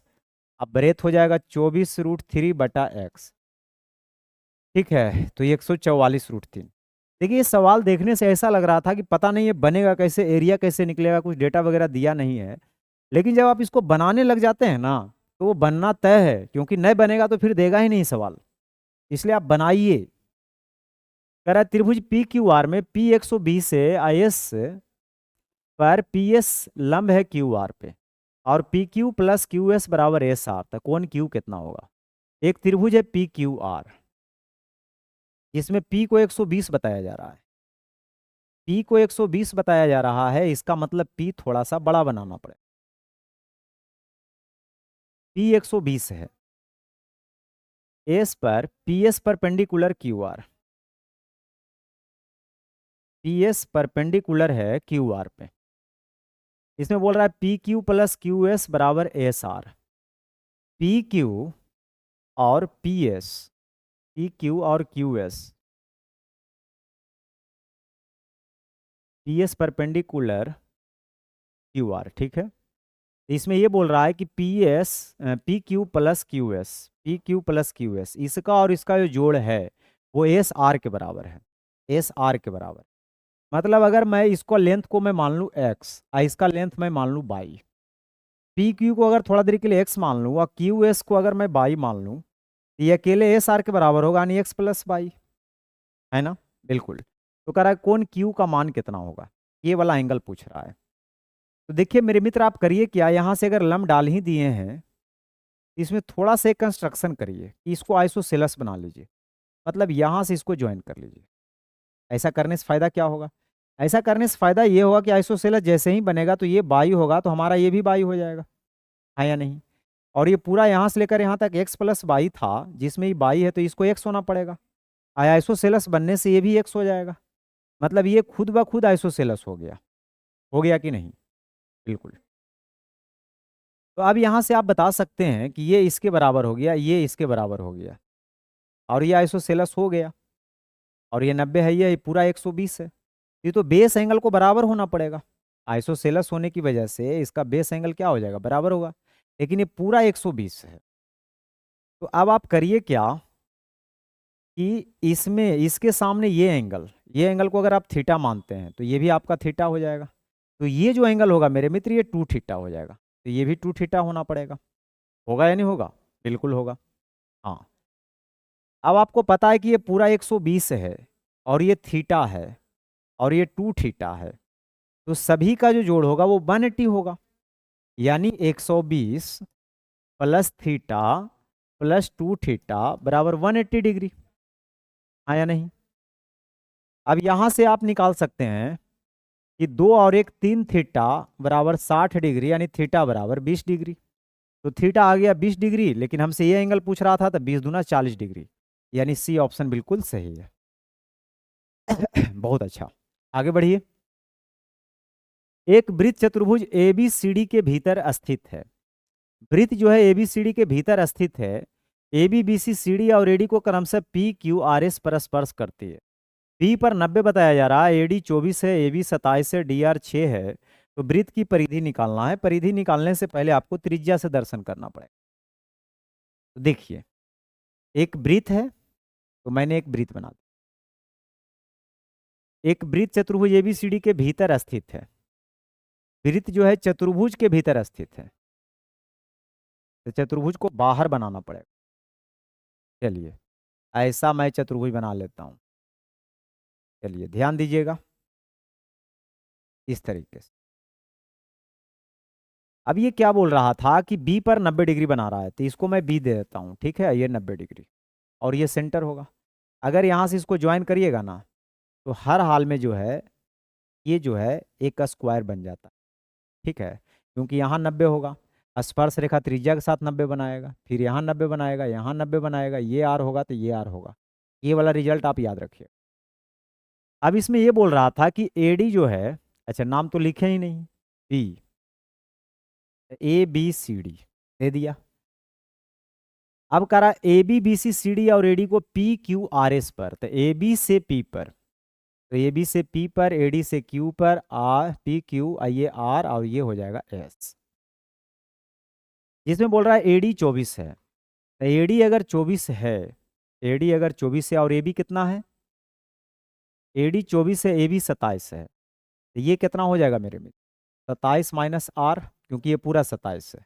अब ब्रेथ हो जाएगा 24√3 बटा x। ठीक है, तो ये 144√3। देखिए ये सवाल देखने से ऐसा लग रहा था कि पता नहीं ये बनेगा कैसे, एरिया कैसे निकलेगा, कुछ डेटा वगैरह दिया नहीं है। लेकिन जब आप इसको बनाने लग जाते हैं ना, तो वो बनना तय है, क्योंकि नहीं बनेगा तो फिर देगा ही नहीं सवाल। इसलिए आप बनाइए। कह रहा है त्रिभुज पी क्यू आर में पी 120 है आई एस पर पी एस लंब है क्यू आर पे, और P Q plus Q S बराबर एस आर, तो कौन क्यू कितना होगा? एक त्रिभुज है पी क्यू आर, जिसमें पी को 120 बताया जा रहा है। पी को 120 बताया जा रहा है, इसका मतलब पी थोड़ा सा बड़ा बनाना पड़ेगा। पी 120 है, एस पर P S perpendicular Q R, P S perpendicular है क्यू आर पे। इसमें बोल रहा है P Q plus Q S बराबर एस आर। पी क्यू और पी एस, पी क्यू और Q S, P S perpendicular Q R, ठीक है। इसमें ये बोल रहा है कि P S P Q plus Q S, P Q plus Q S, इसका और इसका जो जोड़ है वो एस आर के बराबर है, एस आर के बराबर। मतलब अगर मैं इसको लेंथ को मैं मान लूँ एक्स और इसका लेंथ मैं मान लूँ बाई, पी क्यू को अगर थोड़ा देर के लिए एक्स मान लूँ और क्यू एस को अगर मैं बाई मान लूँ, तो ये अकेले एस आर के बराबर होगा, यानी एक्स प्लस बाई, है ना? बिल्कुल। तो कह रहा है कौन क्यू का मान कितना होगा, ये वाला एंगल पूछ रहा है। तो देखिए मेरे मित्र आप करिए क्या, यहाँ से अगर लंब डाल ही दिए हैं, इसमें थोड़ा सा कंस्ट्रक्शन करिए कि इसको आइसोसेलस बना लीजिए, मतलब यहाँ से इसको ज्वाइन कर लीजिए। ऐसा करने से फ़ायदा क्या होगा? ऐसा करने से फ़ायदा ये होगा कि आइसोसेलस जैसे ही बनेगा तो ये बाई होगा, तो हमारा ये भी बाई हो जाएगा, है या नहीं? और ये पूरा यहाँ से लेकर यहाँ तक एक्स प्लस बाई था, जिसमें ये बाई है तो इसको एक्स होना पड़ेगा। आइसोसेलस बनने से ये भी एक्स हो जाएगा, मतलब ये खुद ब खुद आइसोसेलस हो गया कि नहीं? बिल्कुल। तो अब यहाँ से आप बता सकते हैं कि ये इसके बराबर हो गया, ये इसके बराबर हो गया। और ये आइसोसेलेस हो गया, और ये 90 है, ये पूरा 120 है। ये तो बेस एंगल को बराबर होना पड़ेगा। आइसोसेलेस होने की वजह से इसका बेस एंगल क्या हो जाएगा, बराबर होगा। लेकिन ये पूरा 120 है। तो अब आप करिए क्या कि इसमें इसके सामने ये एंगल को अगर आप थीटा मानते हैं तो ये भी आपका थीटा हो जाएगा। तो ये जो एंगल होगा मेरे मित्र, ये 2 थीटा हो जाएगा। तो ये भी 2 थीटा होना पड़ेगा। होगा या नहीं होगा? बिल्कुल होगा। हाँ, अब आपको पता है कि ये पूरा 120 है और ये थीटा है और ये 2 थीटा है। तो सभी का जो जोड़ होगा वो 180 होगा, यानी 120 प्लस थीटा प्लस 2 थीटा बराबर 180 डिग्री। हाँ या नहीं? अब यहां से आप निकाल सकते हैं कि 2 और 1 3 थीटा बराबर 60 डिग्री, यानी थीटा बराबर 20 डिग्री। तो थीटा आ गया 20 डिग्री, लेकिन हमसे ये एंगल पूछ रहा था, तो 20 दूना 40 डिग्री, यानी सी ऑप्शन बिल्कुल सही है। बहुत अच्छा, आगे बढ़िए। एक वृत्त चतुर्भुज ABCD के भीतर स्थित है। वृत्त जो है ABCD के भीतर स्थित है। AB BC CD और AD को क्रमशः PQRS पर स्पर्श करती है। P पर 90 बताया जा रहा है, AD 24 है, AB 27 है, DR 6 है। तो वृत्त की परिधि निकालना है। परिधि निकालने से पहले आपको त्रिज्या से दर्शन करना पड़ेगा। तो देखिए, एक वृत्त है, तो मैंने एक वृत्त बना दिया। एक वृत्त चतुर्भुज ABCD के भीतर स्थित है। वृत्त जो है चतुर्भुज के भीतर स्थित है, तो चतुर्भुज को बाहर बनाना पड़ेगा। चलिए, ऐसा मैं चतुर्भुज बना लेता हूं। चलिए ध्यान दीजिएगा, इस तरीके से। अब ये क्या बोल रहा था कि B पर 90 डिग्री बना रहा है, तो इसको मैं B दे देता हूँ, ठीक है। ये 90 डिग्री और ये सेंटर होगा। अगर यहाँ से इसको ज्वाइन करिएगा ना, तो हर हाल में जो है ये जो है एक का स्क्वायर बन जाता है, ठीक है। क्योंकि यहाँ 90 होगा, स्पर्श रेखा त्रिज्या के साथ 90 बनाएगा, फिर यहाँ 90 बनाएगा, यहाँ 90 बनाएगा, ये आर होगा तो ये आर होगा। ये वाला रिजल्ट आप याद रखिए। अब इसमें ये बोल रहा था कि AD जो है, अच्छा नाम तो लिखे ही नहीं, B ABCD दे दिया। अब करा AB BC CD और AD को PQRS पर, तो AB से P पर, तो AB से P पर, AD से Q पर, PQ ये R और ये हो जाएगा S। जिसमें बोल रहा है AD 24 है, तो AD अगर 24 है, AD अगर 24 है और AB कितना है, AD 24 है, AB 27 है, तो ये कितना हो जाएगा मेरे में, 27 माइनस R, क्योंकि ये पूरा 27 है,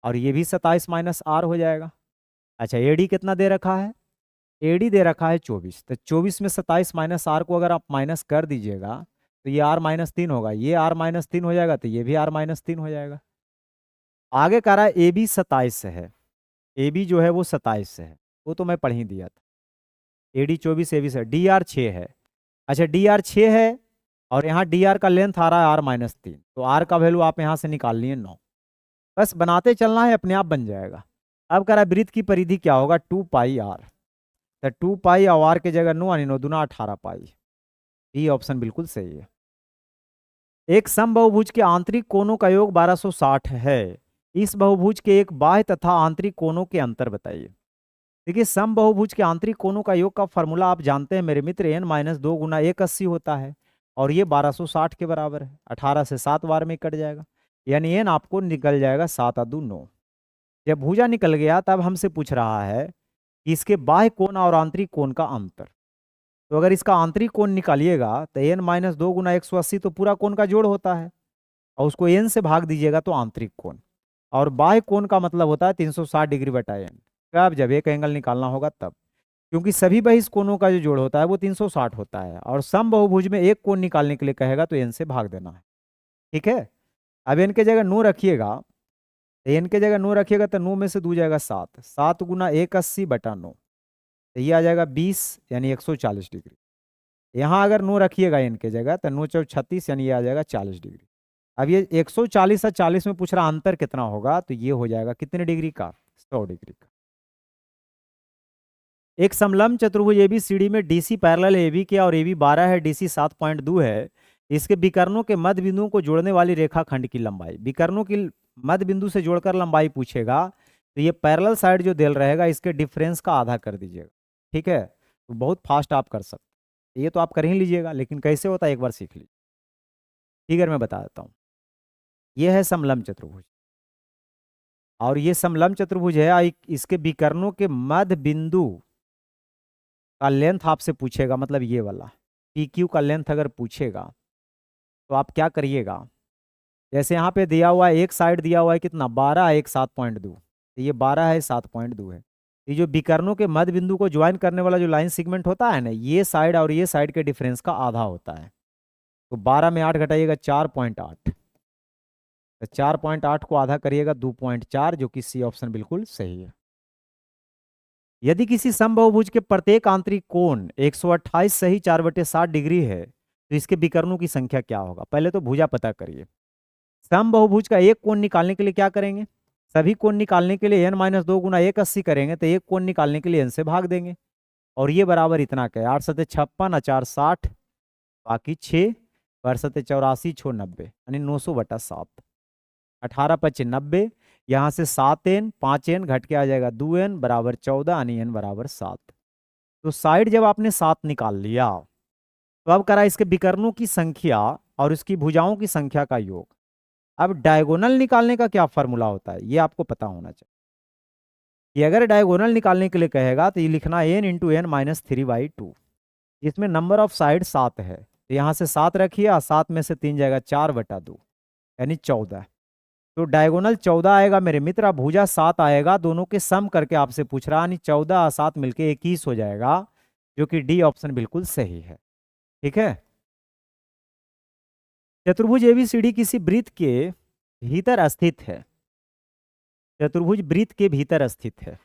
और ये भी 27 माइनस R हो जाएगा। अच्छा, AD कितना दे रखा है, AD दे रखा है 24, तो 24 में 27 माइनस R को अगर आप माइनस कर दीजिएगा तो ये R माइनस 3 होगा, ये R माइनस 3 हो जाएगा, तो ये भी R माइनस 3 हो जाएगा। आगे कह रहा है AB 27 है, AB जो है वो 27 है, वो तो मैं पढ़ ही दिया था। AD 24 AB से, DR 6 है। अच्छा, DR 6 है और यहाँ DR का लेंथ आ रहा है R माइनस 3, तो R का वैल्यू आप यहाँ से निकाल लिए 9। बस बनाते चलना है, अपने आप बन जाएगा। अब कह रहा है वृत्त की परिधि क्या होगा, 2 पाई R, तो 2 पाई और R की जगह 9 यानी 9 दूना 18 पाई। ये ऑप्शन बिल्कुल सही है। एक समबाहुभुज के आंतरिक कोणों का योग 1260 है। इस बहुभुज के एक बाह्य तथा आंतरिक कोणों के अंतर बताइए। देखिए, समबाहुभुज के आंतरिक कोणों का योग का फॉर्मूला आप जानते हैं मेरे मित्र, n-2 गुना 180 होता है, और ये 1260 के बराबर है। 18 से 7 बार में कट जाएगा, यानी n आपको निकल जाएगा 7 और 2 9। जब भुजा निकल गया तब हमसे पूछ रहा है कि इसके बाह्य कोण और आंतरिक कोण का अंतर। तो अगर इसका आंतरिक कोण निकालिएगा तो n-2 गुना 180 तो पूरा कोण का जोड़ होता है, और उसको n से भाग दीजिएगा तो आंतरिक कोण, और बाह्य कोण का मतलब होता है 360 डिग्री बटा n। कब, जब एक एंगल निकालना होगा तब, क्योंकि सभी बहिष कोणों का जो जोड़ होता है वो 360 होता है, और समबाहुभुज में एक कोण निकालने के लिए कहेगा तो n से भाग देना है, ठीक है। अब n के जगह 9 रखिएगा, n के जगह 9 रखिएगा तो 9 में से 2 जाएगा 7, 7 गुना 180 बटा 9, तो ये आ जाएगा 20 यानी 140 डिग्री। यहाँ अगर 9 रखिएगा n के जगह तो 9 चौक 36 यानी ये आ जाएगा 40 डिग्री। अब ये 140 और 40 में पूछ रहा अंतर कितना होगा, तो ये हो जाएगा कितने डिग्री का, 100 डिग्री का। एक समलंब चतुर्भुज ABCD में DC पैरेलल AB के और AB 12 है, DC 7.2 है। इसके विकर्णों के मध्य बिंदुओं को जोड़ने वाली रेखाखंड की लंबाई, विकर्णों की मध्य बिंदु से जोड़कर लंबाई पूछेगा, तो ये पैरेलल साइड जो दिल रहेगा इसके डिफरेंस का आधा कर दीजिएगा। ठीक है, तो बहुत फास्ट आप कर सकते, ये तो आप कर ही लीजिएगा, लेकिन कैसे होता है एक बार सीख लीजिए। फिगर में बता देता हूँ। ये है समलंब चतुर्भुज, और ये समलंब चतुर्भुज है, इसके विकर्णों के मध्य बिंदु का लेंथ आपसे पूछेगा, मतलब ये वाला पी क्यू का लेंथ अगर पूछेगा तो आप क्या करिएगा, जैसे यहाँ पे दिया हुआ है, एक साइड दिया हुआ है कितना 12, एक 7.2, तो ये 12 है, 7.2 है। ये जो विकर्णों के मध्य बिंदु को ज्वाइन करने वाला जो लाइन सेगमेंट होता है ना, ये साइड और ये साइड के डिफरेंस का आधा होता है। तो 12 में 8 घटाइएगा 4.8, तो 4.8 को आधा करिएगा 2.4, जो कि सी ऑप्शन बिल्कुल सही है। यदि किसी समबाहुभुज के प्रत्येक आंतरिक कोण 128 सही 4/7 डिग्री है, तो इसके विकर्णों की संख्या क्या होगा? पहले तो भुजा पता करिए। समबाहुभुज का एक कोण निकालने के लिए क्या करेंगे? सभी कोण निकालने के लिए n-2 गुना 180 करेंगे, तो एक कोण निकालने के लिए n से भाग देंगे, और ये बराबर इतना क्या है, 8 सते 56, 4 60, बाकी 6, 12 सते 84, 6 90, यानी 900/7, 18 पच्चीस 90, यहाँ से 7n 5n घट के आ जाएगा 2n बराबर 14, यानी n बराबर 7। तो साइड जब आपने 7 निकाल लिया, तो अब करा इसके विकर्णों की संख्या और इसकी भुजाओं की संख्या का योग। अब डायगोनल निकालने का क्या फॉर्मूला होता है, ये आपको पता होना चाहिए। कि अगर डायगोनल निकालने के लिए कहेगा तो ये लिखना n इंटू एन माइनस 3/2, जिसमें नंबर ऑफ साइड 7 है, तो यहाँ से 7 रखिए, 7 में से 3 जाएगा 4/2, यानी 14। तो डायगोनल 14 आएगा मेरे मित्र, भुजा 7 आएगा, दोनों के सम करके आपसे पूछ रहा, यानी 14 और 7 मिलके 21 हो जाएगा, जो कि डी ऑप्शन बिल्कुल सही है। ठीक है। चतुर्भुज एबीसीडी किसी वृत्त के भीतर स्थित है। चतुर्भुज वृत्त के भीतर स्थित है,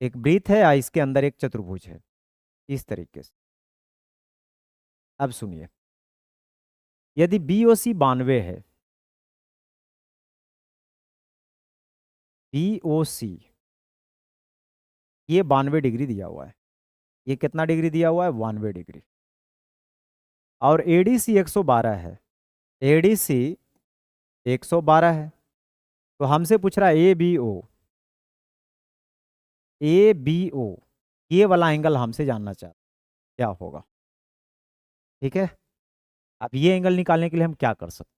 एक वृत्त है और इसके अंदर एक चतुर्भुज है, इस तरीके से। अब सुनिए, यदि BOC 92 है, BOC ये 92 डिग्री दिया हुआ है, ये कितना डिग्री दिया हुआ है 92 डिग्री, और ADC 112 है, ADC 112 है, तो हमसे पूछ रहा है ABO ये वाला एंगल हमसे जानना चाहता क्या होगा। ठीक है, अब ये एंगल निकालने के लिए हम क्या कर सकते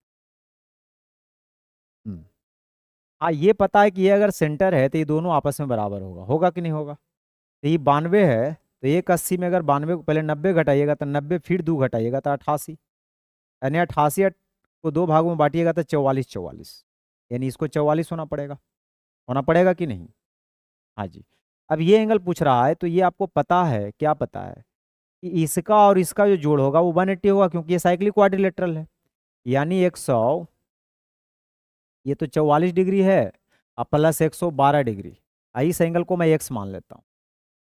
हैं? हाँ, ये पता है कि ये अगर सेंटर है तो ये दोनों आपस में बराबर होगा, होगा कि नहीं होगा? तो ये 92 है, तो 180 में अगर 92 को पहले 90 घटाइएगा तो 90, फिर 2 घटाइएगा तो 88, यानी 88 को 2 भागों में बांटिएगा तो 44 44, यानी इसको 44 होना पड़ेगा कि नहीं? हाँ जी। अब ये एंगल पूछ रहा है, तो ये आपको पता है, क्या पता है कि इसका और इसका जो जोड़ होगा वो 180 होगा, क्योंकि ये साइक्लिक क्वाड्रिलेटरल है, यानी 100, ये तो 44 डिग्री है, अब प्लस 112 डिग्री, इस एंगल को मैं x मान लेता हूँ,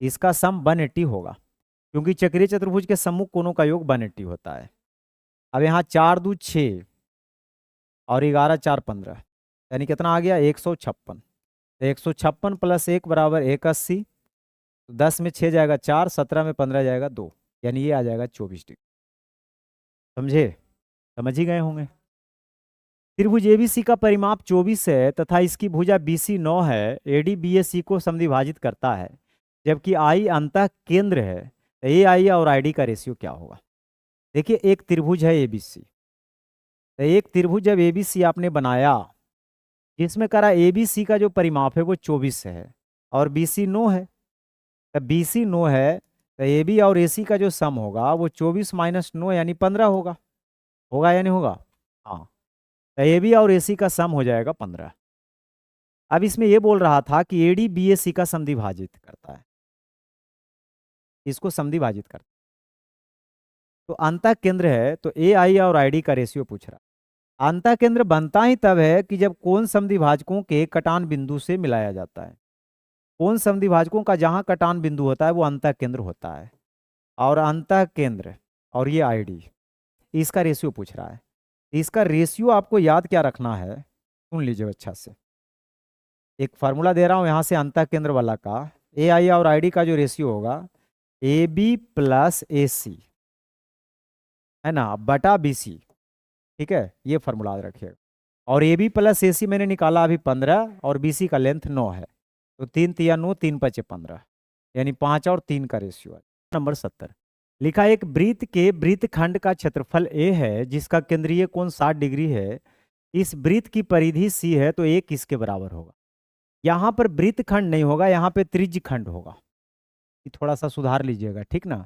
इसका सम 180 होगा, क्योंकि चक्रीय चतुर्भुज के सम्मुख कोणों का योग 180 होता है। अब यहाँ 4 दूनी 6 और 11 4 15, यानी कितना आ गया 156, तो 156 प्लस 1 बराबर 180, 10 में 6 जाएगा 4, 17 में 15 जाएगा 2, यानी ये आ जाएगा 24 डिग्री। समझे? समझ ही गए होंगे। त्रिभुज ABC का परिमाप 24 है तथा इसकी भुजा BC 9 है, AD BAC को समद्विभाजित करता है, जबकि I अंतः केंद्र है, तो AI और ID का रेशियो क्या होगा? देखिए, एक त्रिभुज है ABC, तो एक त्रिभुज जब ABC आपने बनाया, जिसमें करा ABC का जो परिमाप है वो 24 है और BC 9 है, तो BC 9 है, तो AB और AC का जो सम होगा वो 24 माइनस 9 यानी 15 होगा, होगा या नहीं होगा? हाँ, तो AB और AC का सम हो जाएगा 15। अब इसमें ये बोल रहा था कि AD BAC का समद्विभाजित करता है, इसको समद्विभाजित करता है, तो अंतः केंद्र है, तो AI और ID का रेशियो पूछ रहा है। अंतः केंद्र बनता ही तब है कि जब कोण समद्विभाजकों के कटान बिंदु से मिलाया जाता है। कोण समद्विभाजकों का जहां कटान बिंदु होता है वो अंतः केंद्र होता है, और अंतः केंद्र और ये ID, इसका रेशियो पूछ रहा है। इसका रेशियो आपको याद क्या रखना है, सुन लीजिए अच्छा से। एक फार्मूला दे रहा हूं यहां से अंतः केंद्र वाला का, AI और ID का जो रेशियो होगा AB प्लस AC है ना, बटा BC। ठीक है, ये फार्मूला याद रखिएगा। और AB प्लस AC मैंने निकाला अभी 15, और BC का लेंथ 9 है, तो 3 तिया 9, 3 पचे 15, यानी 5 और 3 का रेशियो है। नंबर 70 लिखा एक वृत्त के वृत्तखंड का क्षेत्रफल ए है जिसका केंद्रीय कोण 60 डिग्री है। इस वृत्त की परिधि सी है तो ए किसके बराबर होगा। यहाँ पर वृत्तखंड नहीं होगा, यहाँ पे त्रिज्यखंड होगा। ये थोड़ा सा सुधार लीजिएगा, ठीक ना।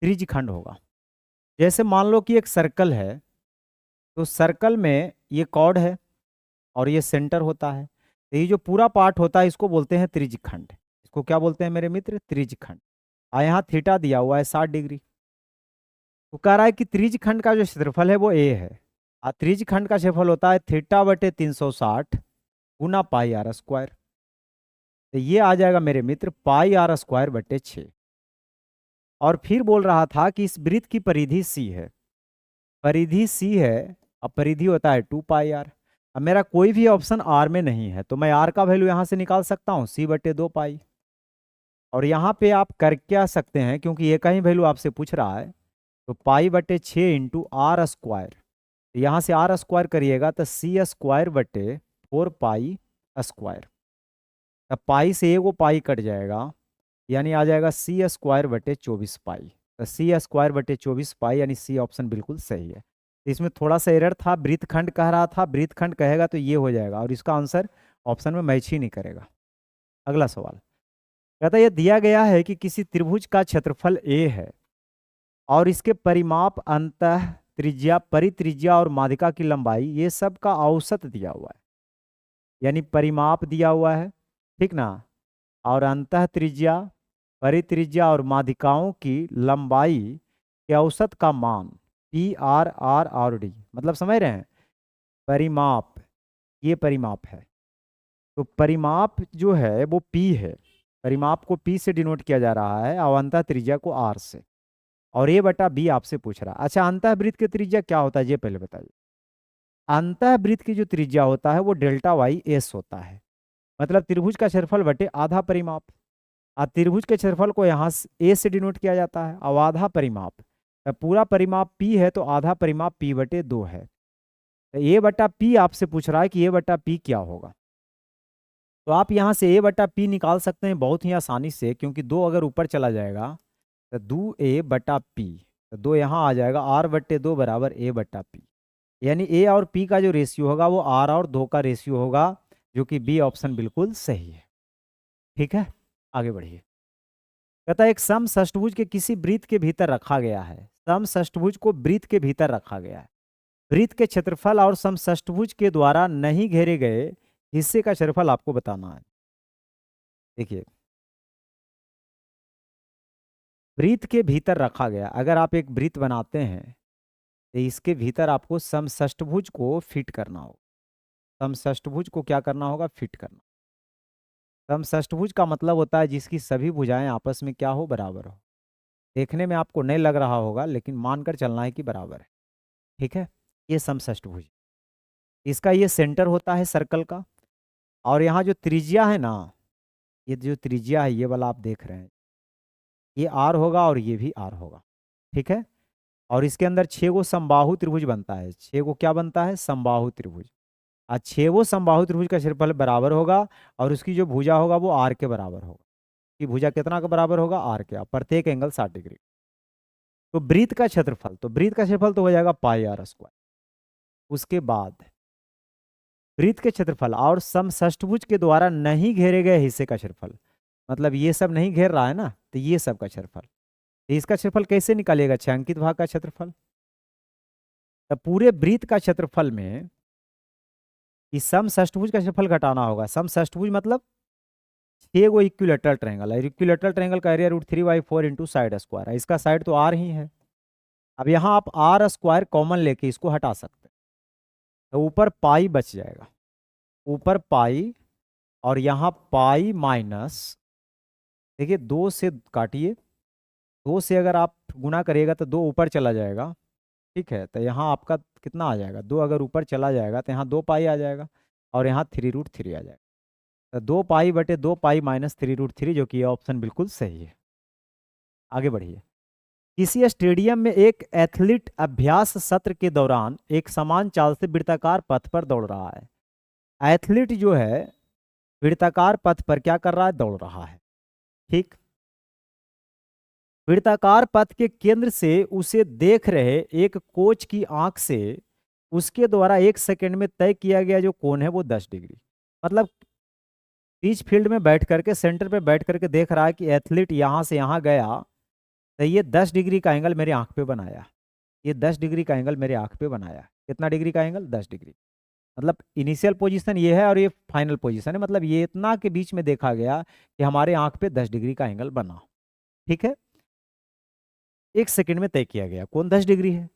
त्रिज्यखंड होगा। जैसे मान लो कि एक सर्कल है, तो सर्कल में ये कॉर्ड है और ये सेंटर होता है, तो ये जो पूरा पार्ट होता है इसको बोलते हैं त्रिज्यखंड। इसको क्या बोलते हैं मेरे मित्र, त्रिज्यखंड। और यहाँ थीटा दिया हुआ है 60 डिग्री। तो कह रहा है कि त्रिज्यखंड का जो क्षेत्रफल है वो ए है। और त्रिज्यखंड का क्षेत्रफल होता है थीटा बटे 360 गुना पाई आर स्क्वायर। तो ये आ जाएगा मेरे मित्र पाई आर स्क्वायर बटे 6। और फिर बोल रहा था कि इस वृत्त की परिधि सी है। परिधि सी है, अब परिधि होता है 2 पाई आर। अब मेरा कोई भी ऑप्शन आर में नहीं है तो मैं आर का वैल्यू यहाँ से निकाल सकता हूँ सी बटे 2 पाई। और यहाँ पे आप कर क्या सकते हैं, क्योंकि एक ही वैल्यू आपसे पूछ रहा है, तो पाई बटे 6 इंटू आर स्क्वायर। यहाँ से आर स्क्वायर करिएगा तो सी स्क्वायर बटे 4 पाई स्क्वायर। अब पाई से एगो पाई कट जाएगा, यानी आ जाएगा सी स्क्वायर बटे 24 पाई। तो सी स्क्वायर बटे 24 पाई यानी सी ऑप्शन बिल्कुल सही है। इसमें थोड़ा सा एरर था, वृत्तखंड कह रहा था, वृत्तखंड कहेगा तो ये हो जाएगा और इसका आंसर ऑप्शन में मैच ही नहीं करेगा। अगला सवाल कहता है, यह दिया गया है कि किसी त्रिभुज का क्षेत्रफल ए है और इसके परिमाप अंतः त्रिज्या, परित्रिज्या और माध्यिका की लंबाई, ये सब का औसत दिया हुआ है। यानी परिमाप दिया हुआ है, ठीक ना, और अंतः त्रिज्या, परित्रिज्या और माध्यिकाओं की लंबाई के औसत का मान पी आर आर और डी। मतलब समझ रहे हैं, परिमाप, ये परिमाप है। तो परिमाप जो है वो पी है, परिमाप को पी से डिनोट किया जा रहा है और अंतः त्रिज्या को आर से। और ए बटा बी आपसे पूछ रहा है। अच्छा, अंतः वृत्त की त्रिज्या क्या होता है ये पहले बताइए। अंतः वृत्त की जो त्रिज्या होता है वो डेल्टा वाई एस होता है। मतलब त्रिभुज का क्षेत्रफल बटे आधा परिमाप। और त्रिभुज के क्षेत्रफल को यहाँ ए से डिनोट किया जाता है और आधा परिमाप। तो पूरा परिमाप पी है तो आधा परिमाप पी बटे 2 है। तो ए बटा पी आपसे पूछ रहा है कि ए बटा पी क्या होगा। तो आप यहाँ से ए बटा पी निकाल सकते हैं बहुत ही आसानी से, क्योंकि 2 अगर ऊपर चला जाएगा तो 2 ए बटा पी, तो 2 यहाँ आ जाएगा, आर बटे 2 बराबर ए बटा पी। यानी ए और पी का जो रेशियो होगा वो आर और 2 का रेशियो होगा, जो कि बी ऑप्शन बिल्कुल सही है। ठीक है, आगे बढ़िए। कहता है एक समषष्टभुज के किसी वृत्त के भीतर रखा गया है। समषष्टभुज को वृत्त के भीतर रखा गया है। वृत्त के क्षेत्रफल और समषष्टभुज के द्वारा नहीं घेरे गए हिस्से का क्षेत्रफल आपको बताना है। देखिए, वृत्त के भीतर रखा गया, अगर आप एक वृत्त बनाते हैं तो इसके भीतर आपको समषष्टभुज को फिट करना होगा। समषष्टभुज को क्या करना होगा, फिट करना। समषष्टभुज का मतलब होता है जिसकी सभी भुजाएं आपस में क्या हो, बराबर हो। देखने में आपको नहीं लग रहा होगा लेकिन मानकर चलना है कि बराबर है। ठीक है, ये समषष्टभुज, इसका ये सेंटर होता है सर्कल का। और यहाँ जो त्रिज्या है ना, ये जो त्रिज्या है ये वाला आप देख रहे हैं, ये आर होगा और ये भी आर होगा। ठीक है, और इसके अंदर 6 गो समबाहु त्रिभुज बनता है। 6 गो क्या बनता है, समबाहु त्रिभुज। आज 6 गो समबाहु त्रिभुज का क्षेत्रफल बराबर होगा और उसकी जो भुजा होगा वो आर के बराबर होगा। कि भुजा कितना का बराबर होगा, आर के। प्रत्येक एंगल 60 डिग्री। तो वृत्त का क्षेत्रफल, तो वृत्त का क्षेत्रफल तो हो जाएगा पाई आर स्क्वायर। उसके बाद वृत्त के क्षेत्रफल और समषष्टभुज के द्वारा नहीं घेरे गए हिस्से का क्षेत्रफल, मतलब ये सब नहीं घेर रहा है ना, तो ये सब का क्षेत्रफल। तो इसका क्षेत्रफल कैसे निकालेगा, छायांकित भाग का क्षेत्रफल। तो पूरे वृत्त का क्षेत्रफल में इस समषष्टभुज का क्षेत्रफल घटाना होगा। समषष्टभुज मतलब 6 गो इक्विलेटरल ट्रायंगल है। इक्विलेटरल ट्रायंगल का एरिया √3/4 इंटू साइड स्क्वायर है। इसका साइड तो आर ही है। अब यहाँ आप आर स्क्वायर कॉमन लेके इसको हटा सकते हैं, तो ऊपर पाई बच जाएगा, ऊपर पाई और यहाँ पाई माइनस, देखिए 2 से काटिए, 2 से अगर आप गुना करिएगा तो 2 ऊपर चला जाएगा। ठीक है, तो यहाँ आपका कितना आ जाएगा, 2 अगर ऊपर चला जाएगा तो यहाँ 2 पाई आ जाएगा और यहाँ 3√3 आ जाएगा। तो 2 पाई बटे 2 पाई माइनस 3√3, जो कि ये ऑप्शन बिल्कुल सही है। आगे बढ़िए। किसी स्टेडियम में एक एथलीट अभ्यास सत्र के दौरान एक समान चाल से वृत्ताकार पथ पर दौड़ रहा है। एथलीट जो है वृत्ताकार पथ पर क्या कर रहा है, दौड़ रहा है। ठीक, वृत्ताकार पथ के केंद्र से उसे देख रहे एक कोच की आंख से उसके द्वारा 1 सेकंड में तय किया गया जो कोण है वो 10 डिग्री। मतलब पिच फील्ड में बैठ करके, सेंटर पे बैठ करके देख रहा है कि एथलीट यहाँ से यहाँ गया, तो ये 10 डिग्री का एंगल मेरे आंख पे बनाया। ये 10 डिग्री का एंगल मेरे आंख पे बनाया। कितना डिग्री का एंगल? 10 डिग्री। मतलब इनिशियल पोजीशन ये है और ये फाइनल पोजीशन है, मतलब ये इतना के बीच में देखा गया कि हमारे आंख पे 10 डिग्री का एंगल बना। ठीक है, 1 सेकंड में तय किया गया, कौन 10 डिग्री है।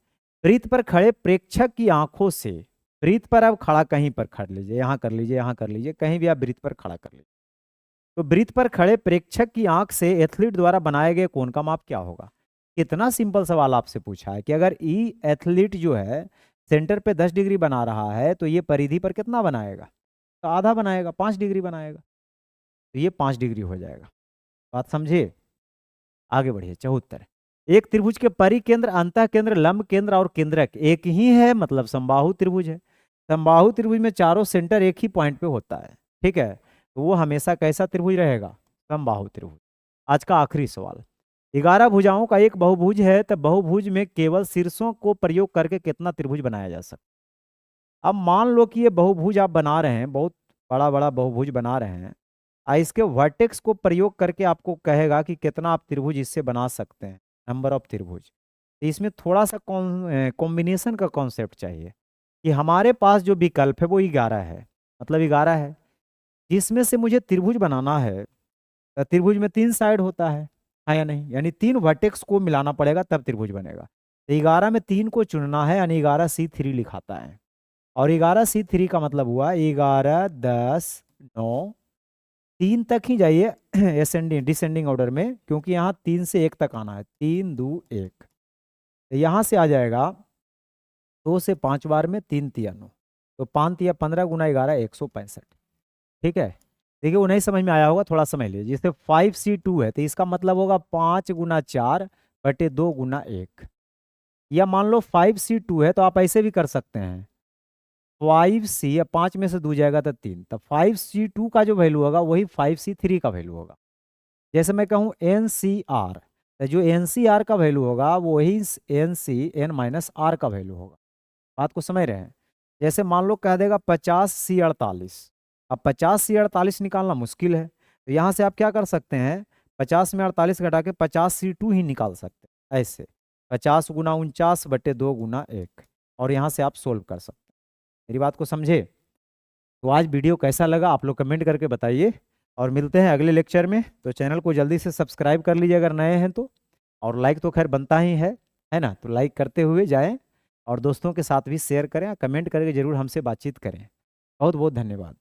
वृत्त पर खड़े प्रेक्षक की आंखों से, वृत्त पर अब खड़ा कहीं पर खड़ लीजिए, यहाँ कर लीजिए, यहाँ कर लीजिए, कहीं भी आप वृत्त पर खड़ा कर लीजिए। तो वृत्त पर खड़े प्रेक्षक की आंख से एथलीट द्वारा बनाए गए कोण का माप क्या होगा। कितना सिंपल सवाल आपसे पूछा है कि अगर ई एथलीट जो है सेंटर पे 10 डिग्री बना रहा है तो ये परिधि पर कितना बनाएगा? तो आधा बनाएगा, 5 डिग्री बनाएगा। तो ये 5 डिग्री हो जाएगा। बात समझे? आगे बढ़िए। 74, एक त्रिभुज के परिकेंद्र, अंतः केंद्र, लंब केंद्र और केंद्रक एक ही है, मतलब समबाहु त्रिभुज है। समबाहु त्रिभुज में चारों सेंटर एक ही पॉइंट पे होता है। ठीक है, तो वो हमेशा कैसा त्रिभुज रहेगा? समबाहु त्रिभुज। आज का आखिरी सवाल, 11 भुजाओं का एक बहुभुज है, तो बहुभुज में केवल शीर्षों को प्रयोग करके कितना त्रिभुज बनाया जा सकता है। अब मान लो कि ये बहुभुज आप बना रहे हैं, बहुत बड़ा बड़ा बहुभुज बना रहे हैं, इसके वर्टेक्स को प्रयोग करके आपको कहेगा कि कितना आप त्रिभुज इससे बना सकते हैं, नंबर ऑफ त्रिभुज। तो इसमें थोड़ा सा कॉम्बिनेशन का कॉन्सेप्ट चाहिए कि हमारे पास जो विकल्प है वो 11 है, मतलब 11 है, जिसमें से मुझे त्रिभुज बनाना है। तो त्रिभुज में 3 साइड होता है, हाँ या नहीं? यानी 3 वर्टेक्स को मिलाना पड़ेगा तब त्रिभुज बनेगा। तो 11 में 3 को चुनना है, यानी 11C3 लिखाता है। और 11C3 का मतलब हुआ 11, 10, 9, 3 तक ही जाइए असेंडिंग डिसेंडिंग ऑर्डर में, क्योंकि यहाँ 3 से 1 तक आना है। 3, 2, 1, तो यहाँ से आ जाएगा 2 से 5 बार में 3 तिया 9, तो 5 तिया 15 गुना 11 165। ठीक है, देखिए वो नहीं समझ में आया होगा, थोड़ा समझ लीजिए। जिससे 5C2 है तो इसका मतलब होगा 5 गुना 4 बटे 2 गुना 1। या मान लो 5C2 है तो आप ऐसे भी कर सकते हैं, 5C या 5 में से 2 जाएगा तो 3, तो 5C2 का जो वैल्यू होगा वही 5C3 का वैल्यू होगा। जैसे मैं कहूँ NCR, तो जो NCR का वैल्यू होगा वही NC(n-R) का वैल्यू होगा। बात को समझ रहे हैं? जैसे मान लो कह देगा 50C48, अब 50C48 निकालना मुश्किल है, तो यहाँ से आप क्या कर सकते हैं, 50 में 48 घटा के 50C2 ही निकाल सकते हैं। ऐसे 50 गुना 49 बटे 2 गुना 1, और यहाँ से आप सोल्व कर सकते हैं। मेरी बात को समझे? तो आज वीडियो कैसा लगा आप लोग कमेंट करके बताइए, और मिलते हैं अगले लेक्चर में। तो चैनल को जल्दी से सब्सक्राइब कर लीजिए अगर नए हैं तो, और लाइक तो खैर बनता ही है ना? तो लाइक करते हुए जाएं, और दोस्तों के साथ भी शेयर करें, कमेंट करके ज़रूर हमसे बातचीत करें। बहुत बहुत धन्यवाद।